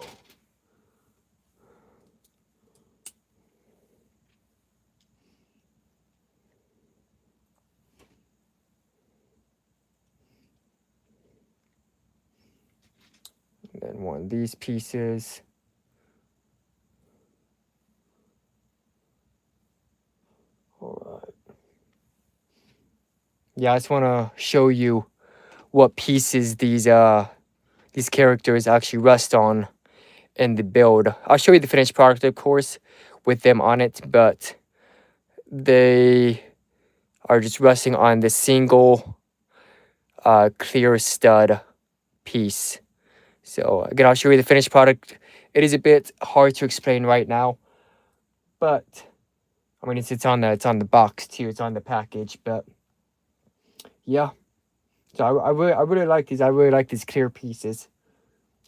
and then one of these pieces. All right. Yeah, I just want to show you what pieces these characters actually rest on in the build. I'll show you the finished product, of course, with them on it, but they are just resting on the single clear stud piece. So again, I'll show you the finished product. It is a bit hard to explain right now, but I mean it's on the box too. It's on the package, but yeah. So I really like these. I really like these clear pieces.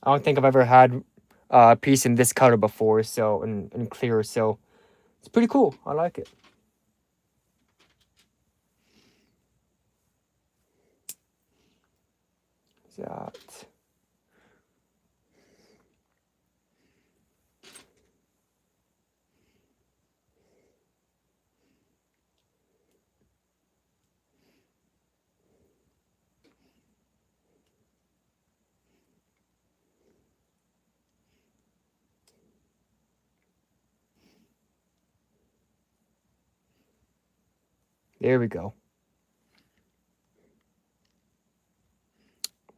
I don't think I've ever had a piece in this color before, so and clear. So it's pretty cool. I like it. That. There we go.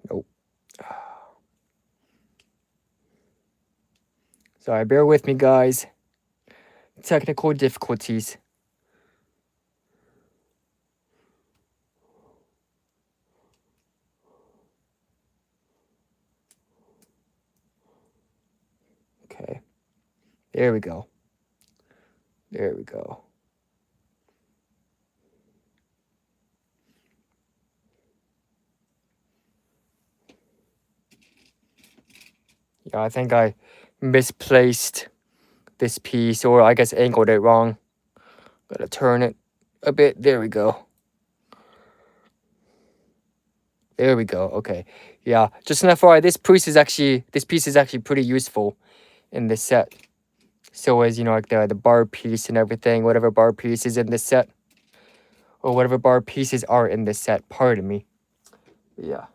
Nope. Sorry, bear with me, guys. Technical difficulties. Okay. There we go. There we go. Yeah, I think I misplaced this piece, or I guess angled it wrong. Gotta turn it a bit. There we go. There we go. Okay. Yeah. Just an FYI, this piece is actually pretty useful in this set. So as you know, like the bar piece and everything, whatever bar piece is in this set, or whatever bar pieces are in this set. Pardon me. Yeah.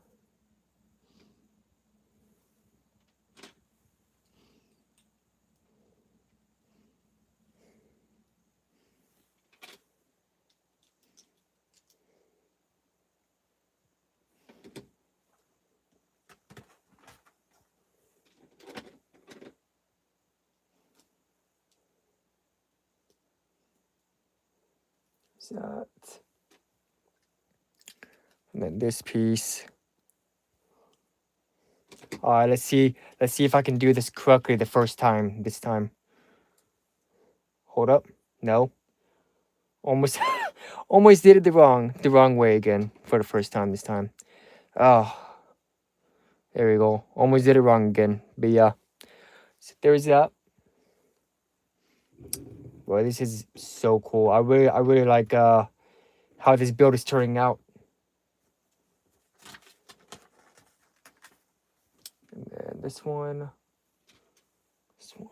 That. And then this piece. Alright, let's see if I can do this correctly the first time. This time. Hold up. No. Almost almost did it the wrong way again for the first time this time. Oh. There we go. Almost did it wrong again. But yeah. So there's that. Well, this is so cool. I really like how this build is turning out. And then this one. This one.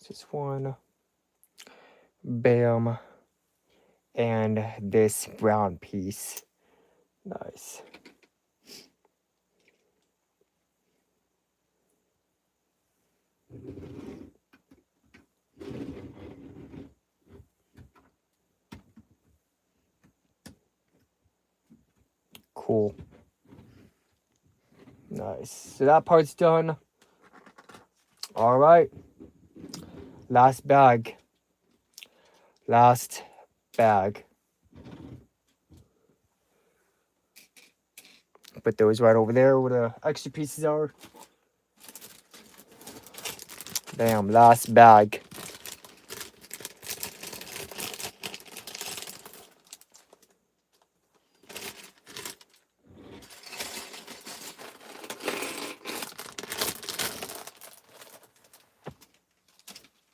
This one. Bam. And this brown piece. Nice. Cool. Nice. So that part's done. All right. Last bag. Last bag. Put those right over there where the extra pieces are. Bam, last bag.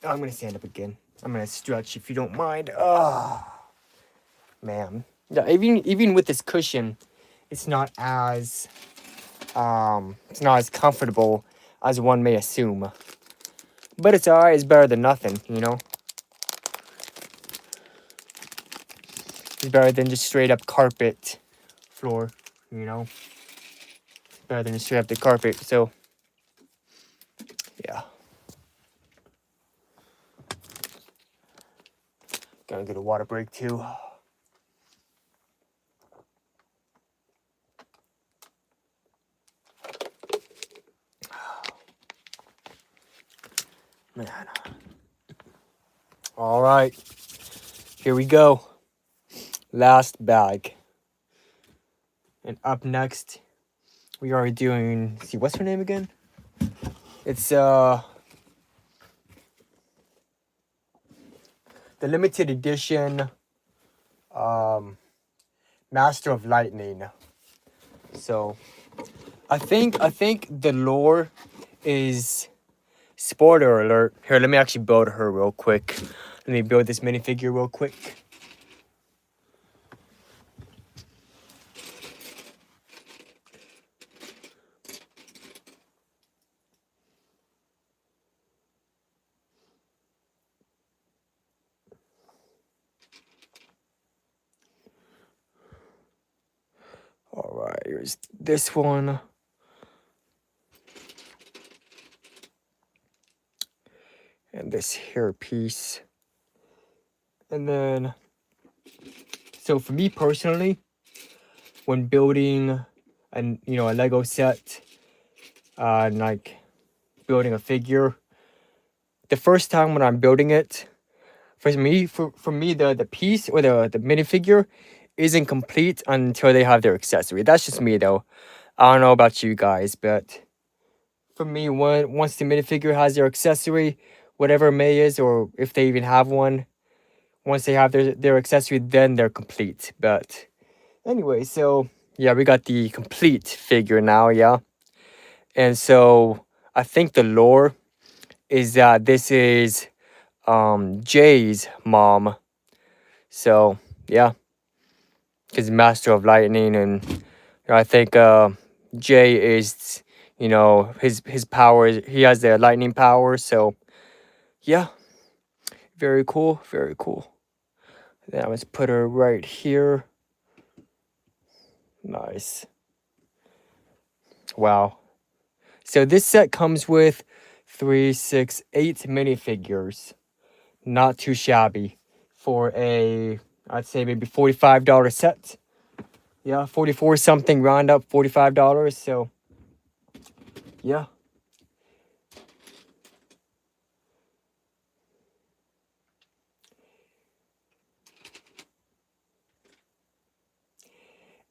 I'm gonna stand up again. I'm gonna stretch if you don't mind. Man. Yeah, even with this cushion, it's not as comfortable as one may assume. But it's alright, it's better than nothing, you know? It's better than just straight up carpet floor, you know? Better than just straight up the carpet, so yeah. Gotta get a water break too. Man. Alright. Here we go. Last bag. And up next, we are doing, see, what's her name again? It's the limited edition Master of Lightning. So I think the lore is, spoiler alert. Here, let me actually build her real quick. Let me build this minifigure real quick. Alright, here's this one. And this hair piece. And then, so for me personally, when building a Lego set, and like building a figure. The first time when I'm building it, for me the piece or the minifigure isn't complete until they have their accessory. That's just me though. I don't know about you guys, but for me, once the minifigure has their accessory, whatever it may is, or if they even have one, once they have their accessory, then they're complete. But anyway, so yeah, we got the complete figure now, yeah. And so I think the lore is that this is Jay's mom. So yeah, he's Master of Lightning, and I think Jay is his power. He has the lightning power. So yeah, very cool, very cool. Then let's put her right here. Nice. Wow. So this set comes with 3, 6, 8 minifigures. Not too shabby for I'd say maybe $45 set. Yeah, 44 something, round up $45. So yeah.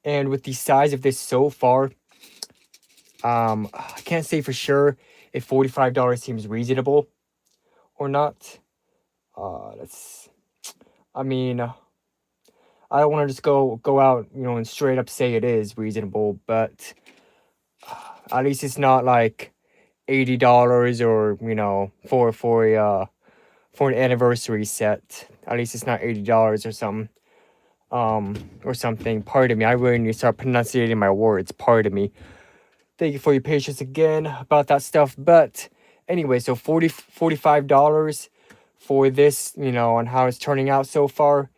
And with the size of this so far, I can't say for sure if $45 seems reasonable or not. I mean, I don't want to just go out, and straight up say it is reasonable, but at least it's not like $80 or for an anniversary set. At least it's not $80 or something. Or something. Pardon me. I really need to start pronunciating my words. Pardon me. Thank you for your patience again about that stuff. But anyway, so $45 for this, and how it's turning out so far.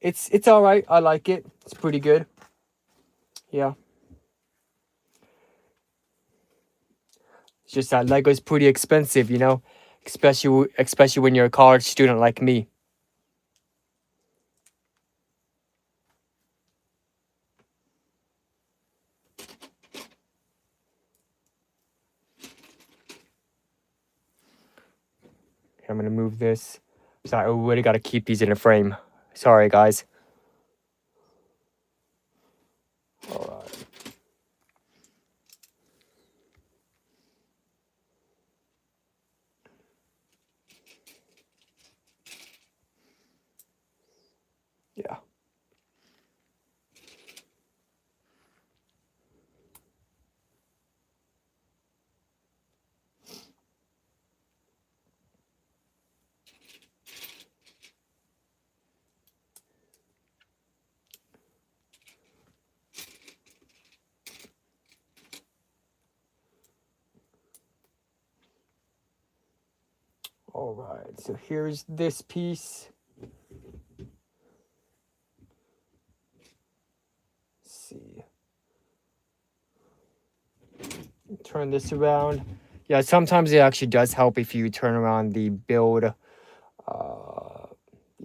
It's all right. I like it. It's pretty good. Yeah. It's just that Lego's pretty expensive, especially when you're a college student like me. I'm gonna move this. Sorry, we really gotta keep these in a frame. Sorry, guys. All right. Yeah. All right. So here's this piece. Let's see. Turn this around. Yeah, sometimes it actually does help if you turn around the build.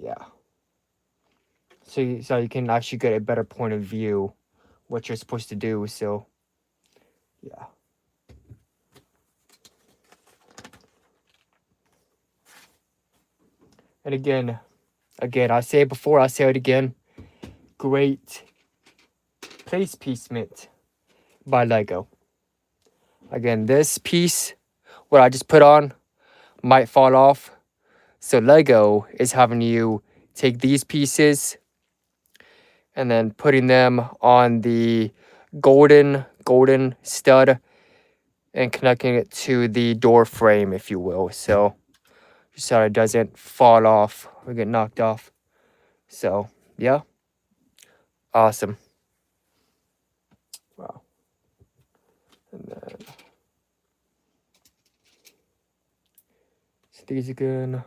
Yeah. So you can actually get a better point of view what you're supposed to do. So yeah. And again, I say it before, I say it again. Great place piecement by Lego. Again, this piece, what I just put on, might fall off. So Lego is having you take these pieces and then putting them on the golden stud and connecting it to the door frame, if you will. So just so it doesn't fall off or get knocked off. So yeah, awesome. Wow. And then these again.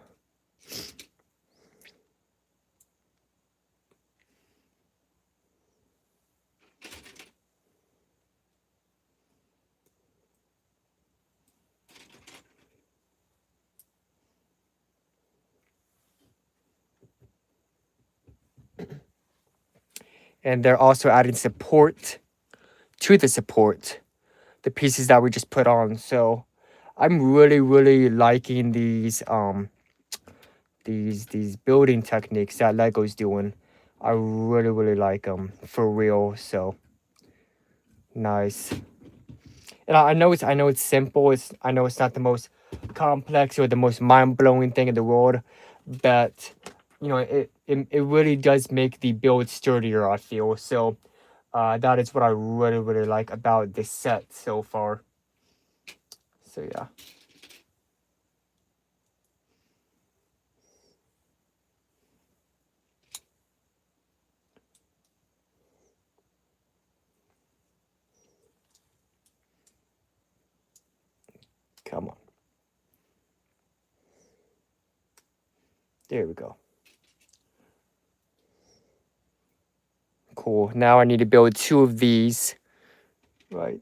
And they're also adding support to the support, the pieces that we just put on. So I'm really liking these building techniques that Lego's doing. I really like them for real. So nice. And I know it's simple. I know it's not the most complex or the most mind-blowing thing in the world, but you know, it really does make the build sturdier, I feel. So that is what I really like about this set so far. So yeah. Come on. There we go. Cool. Now I need to build 2 of these. Right.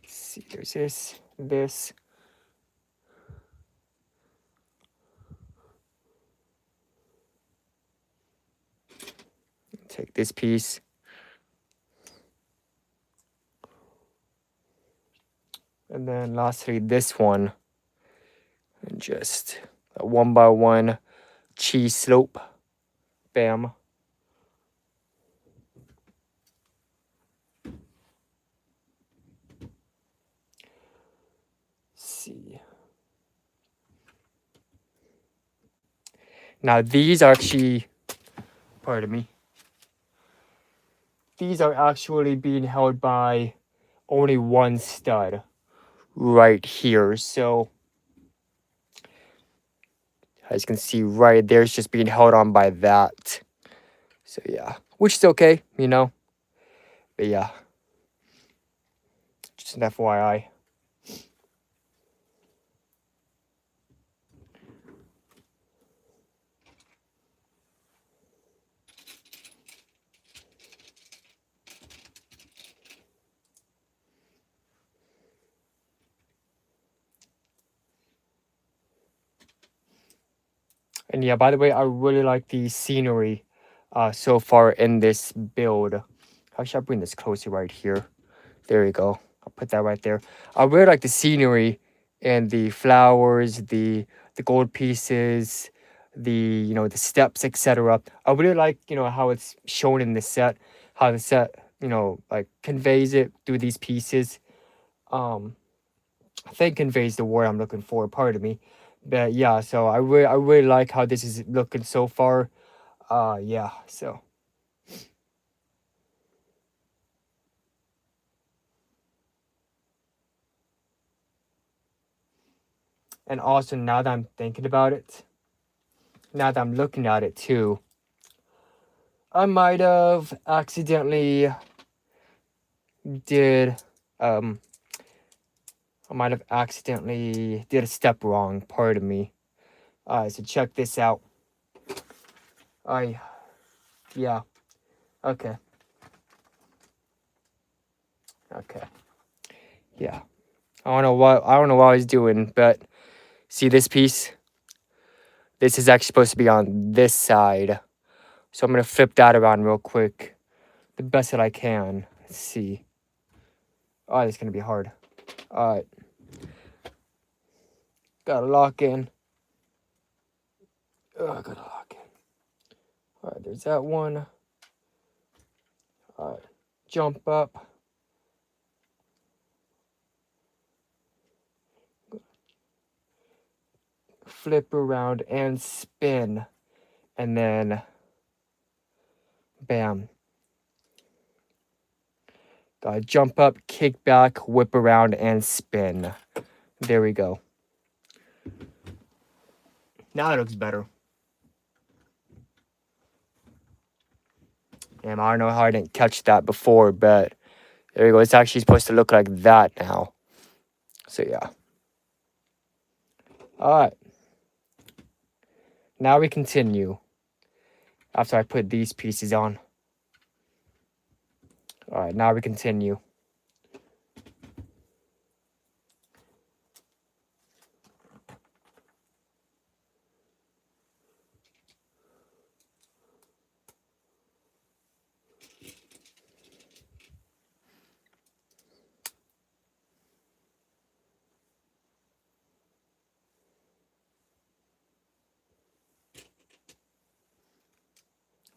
Let's see, there's this. Take this piece. And then lastly, this one. And just a 1x1 cheese slope. Bam. See. Now these are actually, pardon me, these are actually being held by only one stud right here. So as you can see right there, it's just being held on by that. So yeah, which is okay, you know. But yeah, just an FYI. And yeah, by the way, I really like the scenery so far in this build. How should I bring this closer right here? There you go. I'll put that right there. I really like the scenery and the flowers, the gold pieces, the the steps, etc. I really like how it's shown in the set, how the set like conveys it through these pieces. I think conveys the word I'm looking for. Pardon me, but yeah. So I really like how this is looking so far. Yeah. So. And also, now that I'm thinking about it, now that I'm looking at it too, I might have accidentally did I might have accidentally did a step wrong. Pardon me. So check this out. Yeah. Okay. Yeah. I don't know what I was doing, but see this piece? This is actually supposed to be on this side. So I'm gonna flip that around real quick. The best that I can. Let's see. Oh, it's gonna be hard. Alright. Gotta lock in. Oh, I gotta lock in. Alright, there's that one. Alright. Jump up. Flip around and spin. And then bam. Gotta jump up, kick back, whip around, and spin. There we go. Now it looks better. And I don't know how I didn't catch that before, but there we go. It's actually supposed to look like that now. So yeah. Alright. Now we continue. After I put these pieces on. Alright, now we continue.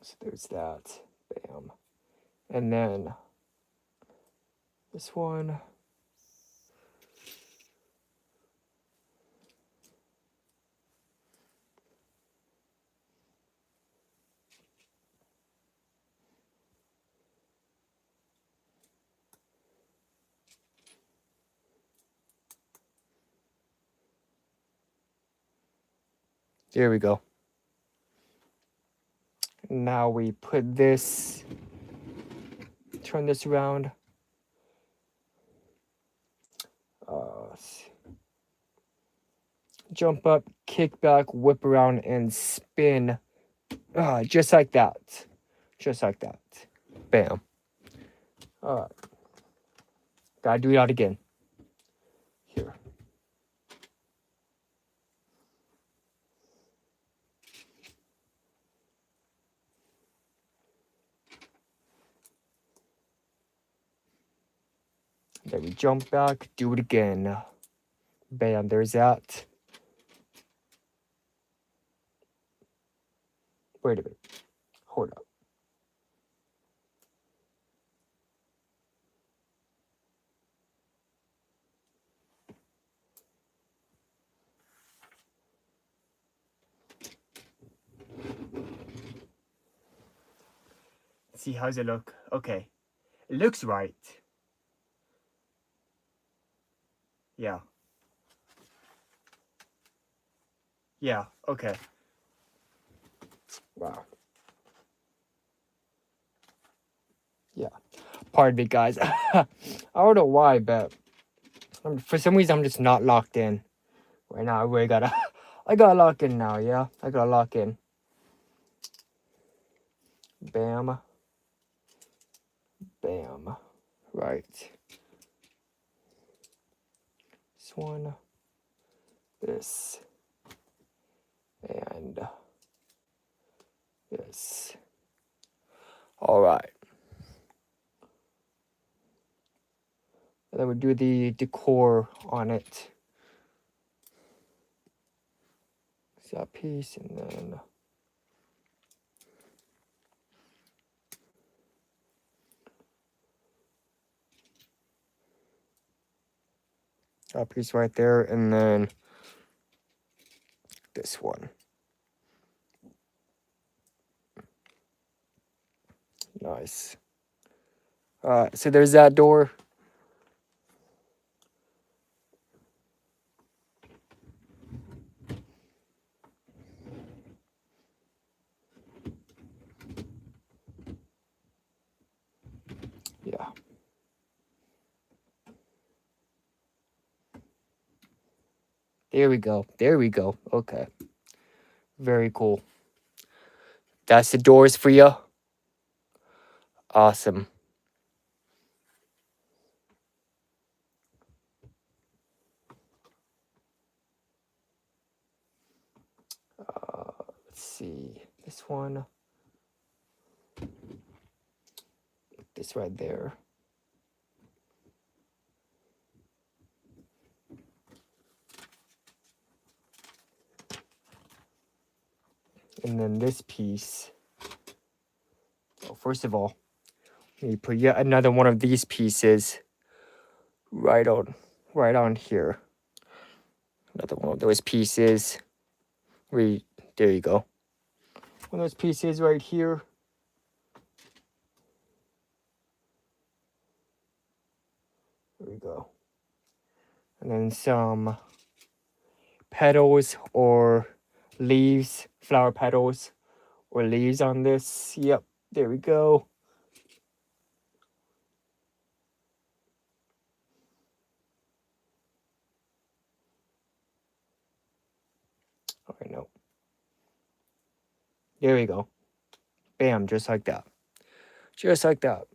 So there's that. Bam. And then this one. There we go. Now we put this, turn this around. Jump up, kick back, whip around, and spin. Just like that. Just like that. Bam. Alright. Gotta do that again. Here. Then we jump back, do it again. Bam, there's that. Wait a minute. Hold up. See, how's it look? Okay. It looks right. Yeah. Yeah, okay. Wow. Yeah. Pardon me, guys. I don't know why, but for some reason I'm just not locked in. Right now, I really gotta... I gotta lock in now, yeah? I gotta lock in. Bam. Bam. Right. This one. This. And this. Alright. And then we do the decor on it. That piece, and then that piece right there, and then this one. Nice. Alright, so there's that door. Yeah. There we go. There we go. Okay. Very cool. That's the doors for you. Awesome. Let's see. This one. This right there. And then this piece. So first of all, you put yet another one of these pieces right on here. Another one of those pieces. There you go. One of those pieces right here. There we go. And then some petals or leaves, flower petals or leaves on this. Yep, there we go. Okay, no. There we go. Bam, just like that. Just like that.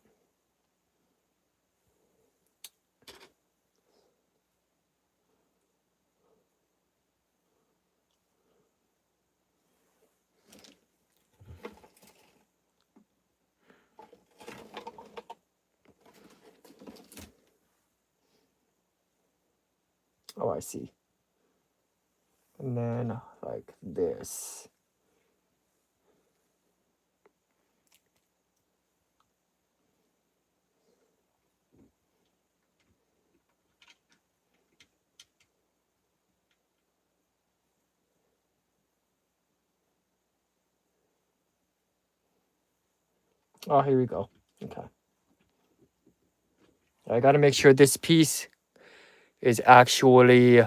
Oh, I see. And then like this. Oh, here we go. Okay. I gotta make sure this piece is actually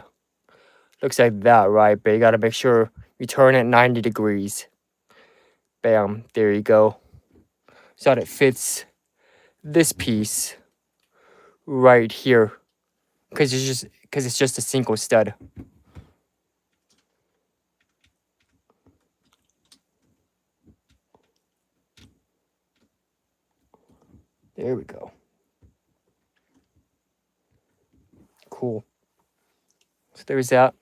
looks like that, right? But you gotta make sure you turn it 90 degrees. Bam, there you go. So that it fits this piece right here. Because it's just a single stud. There we go. Cool. So there's that.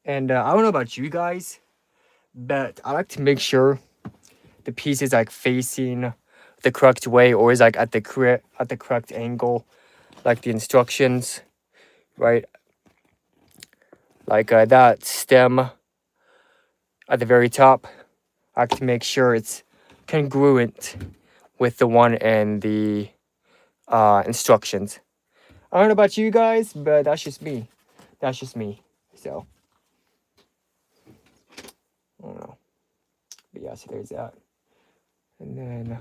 And I don't know about you guys, but I like to make sure the piece is like facing the correct way, or is like at the correct angle, like the instructions, right? Like that stem at the very top. I like to make sure it's congruent with the one and the instructions. I don't know about you guys, but that's just me. That's just me. So I don't know. But yeah, so there's that. And then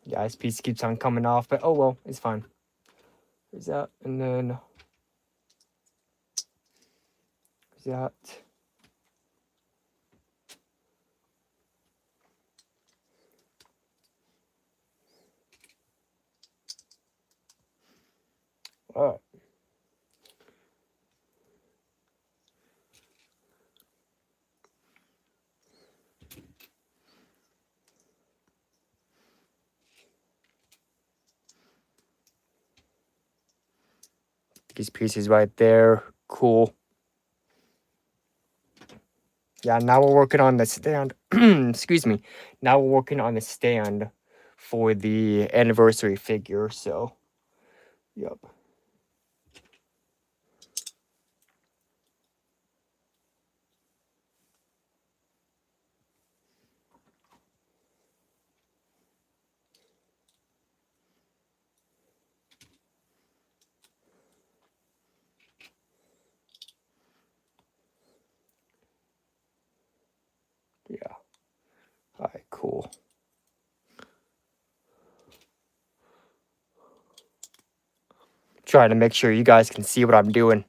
yeah, this piece keeps on coming off, but oh well, it's fine. There's that, and then there's that. All right. These pieces right there, cool. Yeah, now we're working on the stand. Excuse me. Now we're working on the stand for the anniversary figure. So, yep. Yeah. All right, cool. Trying to make sure you guys can see what I'm doing.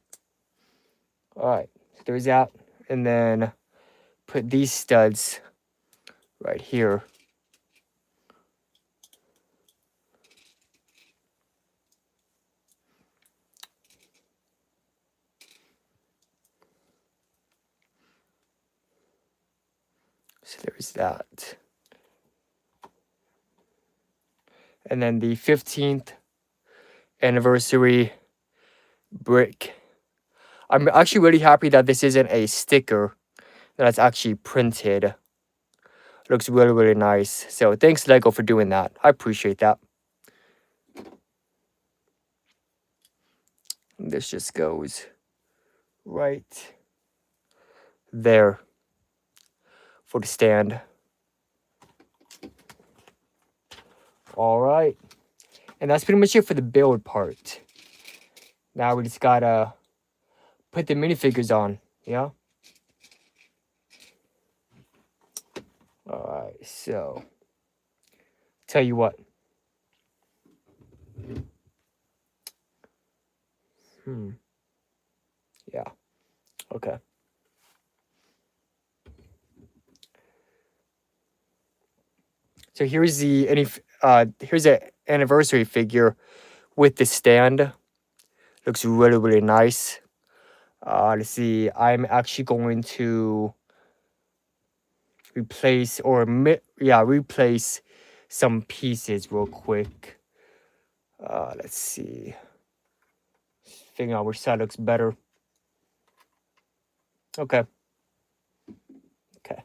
All right, so there's that. And then put these studs right here. So there's that. And then the 15th anniversary brick. I'm actually really happy that this isn't a sticker, that's actually printed. Looks really, really nice. So thanks, Lego, for doing that. I appreciate that. And this just goes right there for the stand. All right. And that's pretty much it for the build part. Now we just gotta put the minifigures on, yeah? All right, so tell you what. Yeah. Okay. So here's here's an anniversary figure with the stand. Looks really, really nice. Let's see. I'm actually going to replace replace some pieces real quick. Let's see. Figuring out which side looks better. Okay. Okay.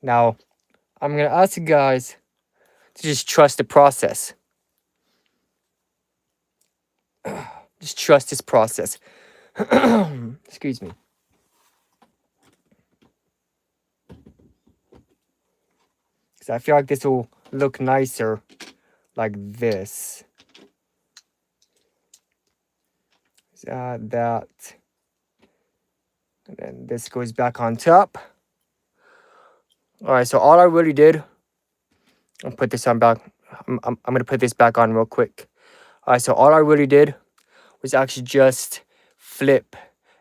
Now, I'm gonna ask you guys to just trust the process. Just trust this process. Excuse me. because I feel like this will look nicer like this. That. And then this goes back on top. All right, so all I really did, I'll put this on back. I'm going to put this back on real quick. All right, so all I really did was actually just flip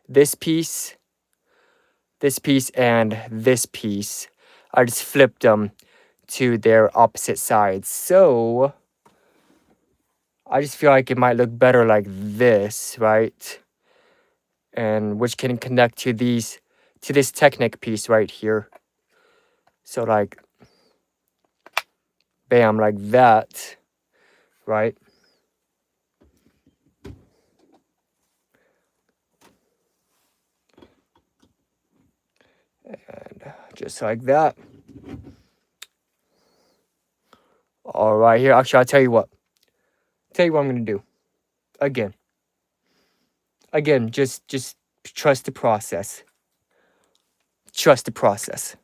this piece, and this piece. I just flipped them to their opposite sides. So I just feel like it might look better like this, right? And which can connect to this Technic piece right here. So like, bam, like that, right? And just like that. All right, here, actually, I'll tell you what. I'm gonna do. Again, just trust the process. Trust the process.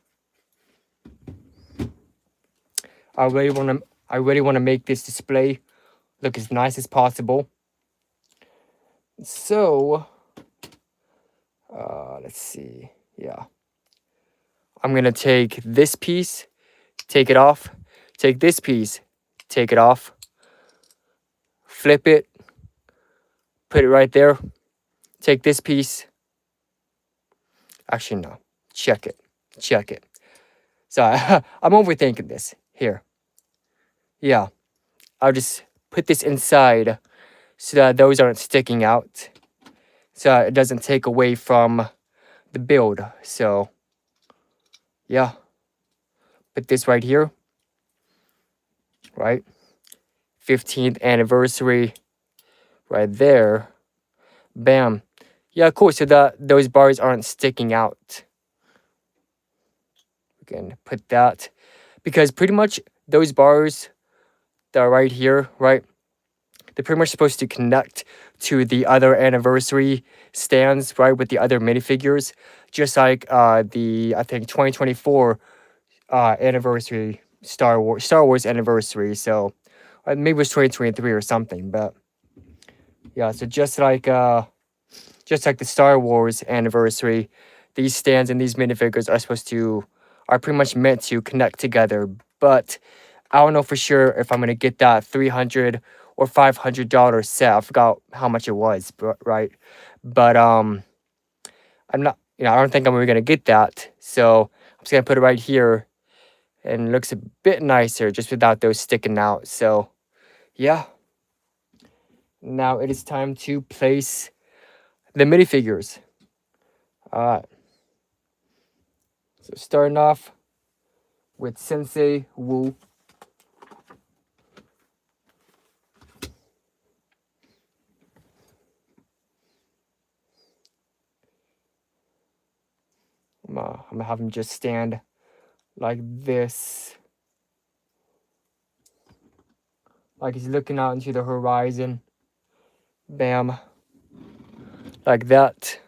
I really wanna make this display look as nice as possible. So, let's see. Yeah, I'm gonna take this piece, take it off. Take this piece, take it off. Flip it, put it right there. Take this piece. Actually, no. Check it. So I'm overthinking this. Here. Yeah. I'll just put this inside so that those aren't sticking out. So it doesn't take away from the build. So, yeah. Put this right here. Right? 15th anniversary. Right there. Bam. Yeah, cool. So that those bars aren't sticking out. We can put that. Because pretty much those bars that are right here, right? They're pretty much supposed to connect to the other anniversary stands, right, with the other minifigures. Just like the, I think, 2024 anniversary Star Wars anniversary. So maybe it was 2023 or something. But yeah, so just like the Star Wars anniversary, these stands and these minifigures are pretty much meant to connect together. But I don't know for sure if I'm gonna get that $300 or $500 set. I forgot how much it was, right? But I'm not, I don't think I'm really gonna get that. So I'm just gonna put it right here, and it looks a bit nicer just without those sticking out. So yeah. Now it is time to place the minifigures. All right. So starting off with Sensei Wu. I'm gonna have him just stand like this. Like he's looking out into the horizon. Bam. Like that.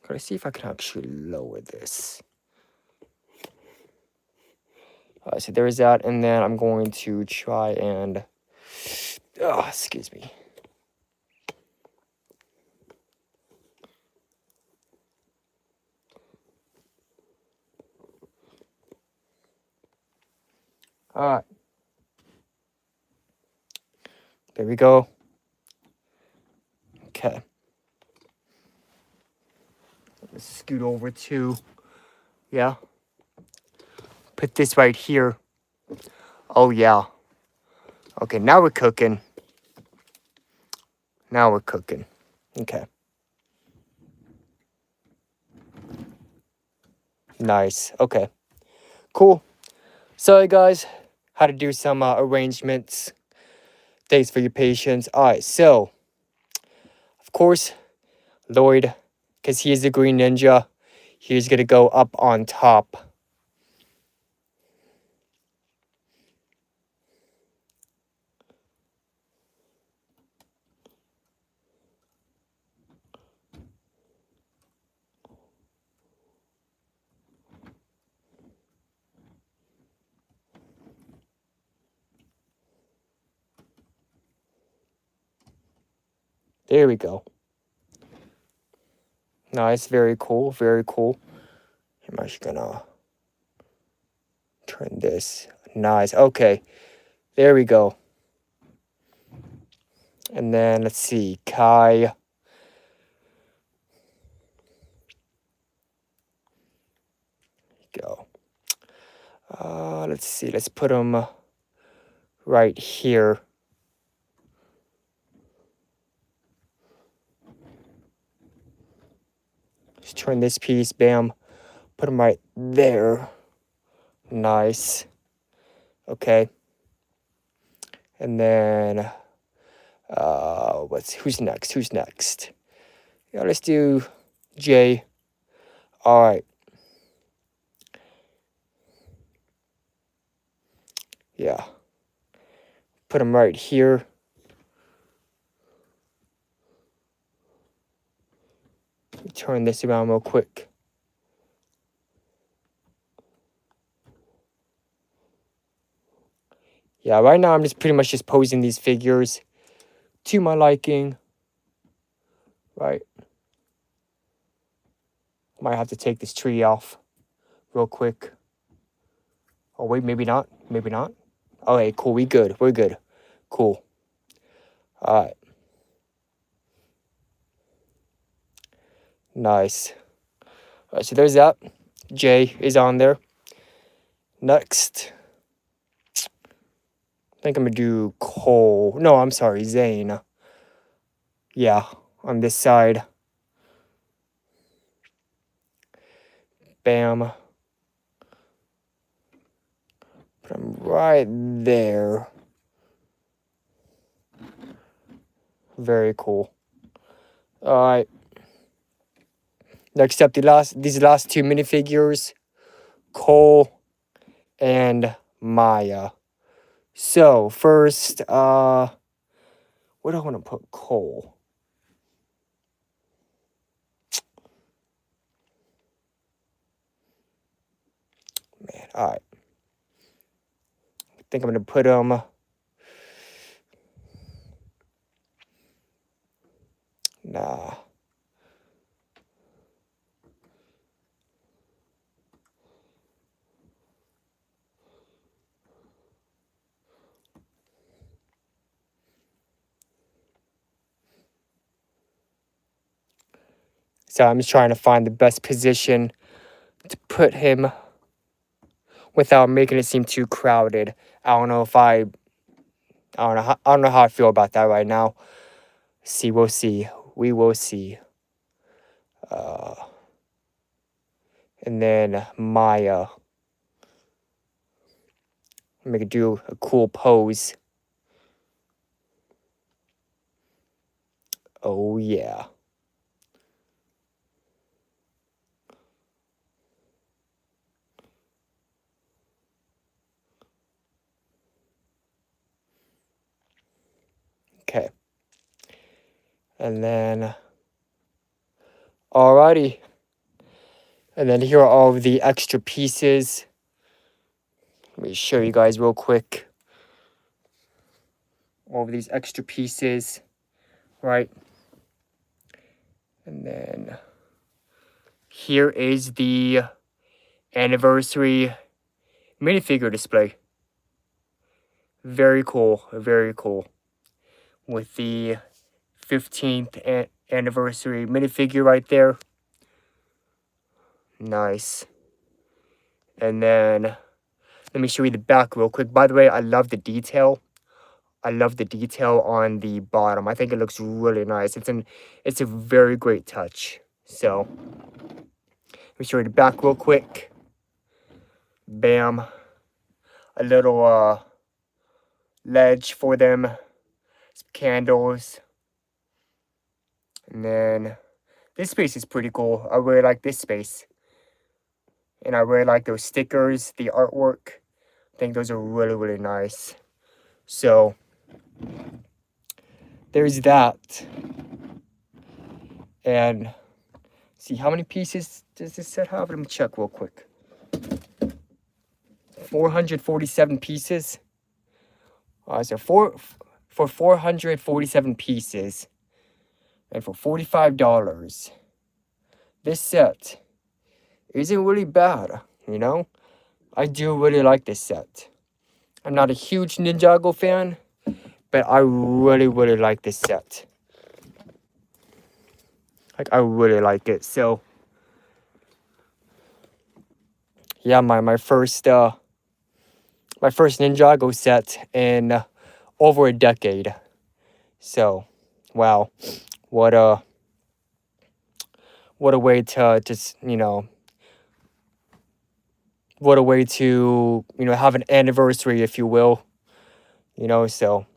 Gotta see if I can actually lower this. Alright, so there's that. And then I'm going to try and... Oh, excuse me. Alright. There we go. Okay. Let's scoot over to... Yeah. Put this right here. Oh, yeah. Okay, now we're cooking. Okay. Nice. Okay. Cool. Sorry, guys. Had to do some arrangements. Thanks for your patience. Alright, so... Of course, Lloyd, because he is the Green Ninja, he's going to go up on top. There we go. Nice, very cool, very cool. I'm actually gonna turn this. Nice, okay. There we go. And then let's see, Kai. Go. Let's see, let's put him right here. Just turn this piece, bam. Put him right there. Nice. Okay. And then, who's next? Who's next? Yeah, let's do Jay. All right. Yeah. Put him right here. Turn this around real quick. Yeah, right now I'm just pretty much just posing these figures to my liking. Right. Might have to take this tree off real quick. Oh, wait, maybe not. Maybe not. Okay, cool. We good. We're good. Cool. All right. Nice. All right, so there's that. Jay is on there. Next. I think I'm going to do Cole. No, I'm sorry, Zane. Yeah, on this side. Bam. Put him right there. Very cool. All right. Next up, these last two minifigures, Cole and Maya. So first, where do I want to put Cole? Man, all right. I think I'm gonna put him. Nah. So I'm just trying to find the best position to put him without making it seem too crowded. I don't know how I feel about that right now. We'll see. We will see. And then Maya. Make it do a cool pose. Oh yeah. Okay. And then, alrighty. And then here are all of the extra pieces. Let me show you guys real quick. All of these extra pieces, right? And then here is the anniversary minifigure display. Very cool, very cool. With the 15th anniversary minifigure right there. Nice. And then, let me show you the back real quick. By the way, I love the detail. I love the detail on the bottom. I think it looks really nice. It's a very great touch. So, let me show you the back real quick. Bam. A little ledge for them. Some candles. And then this space is pretty cool. I really like this space. And I really like those stickers, the artwork. I think those are really, really nice. So, there's that. And see, how many pieces does this set have? Let me check real quick. 447 pieces. So for 447 pieces, And for $45, this set isn't really bad, you know? I do really like this set. I'm not a huge Ninjago fan, but I really, really like this set. Like, I really like it. So, yeah, my first Ninjago set in over a decade. So, wow, what a way to you know, what a way to, you know, have an anniversary, if you will. You know, so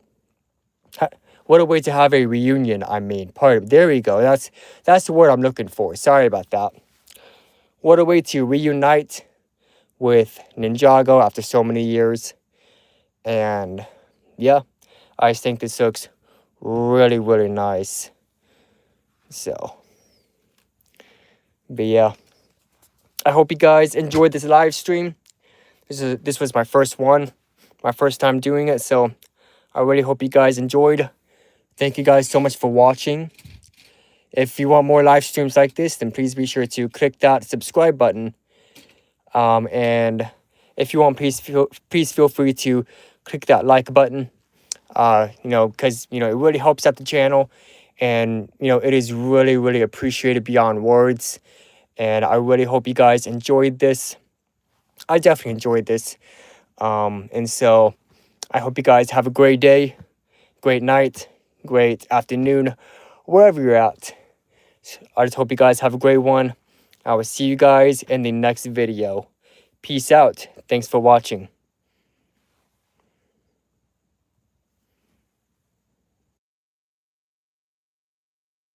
what a way to have a reunion. I mean, there we go. That's the word I'm looking for. Sorry about that. What a way to reunite with Ninjago after so many years. And yeah, I just think this looks really, really nice. So, but yeah, I hope you guys enjoyed this live stream. This was my first one, my first time doing it. So I really hope you guys enjoyed. Thank you guys so much for watching. If you want more live streams like this, then please be sure to click that subscribe button. And if you want, please feel free to click that like button. You know, because, you know, it really helps out the channel. And, you know, it is really, really appreciated beyond words. And I really hope you guys enjoyed this. I definitely enjoyed this. And so I hope you guys have a great day, great night, great afternoon, wherever you're at. I just hope you guys have a great one. I will see you guys in the next video. Peace out. Thanks for watching.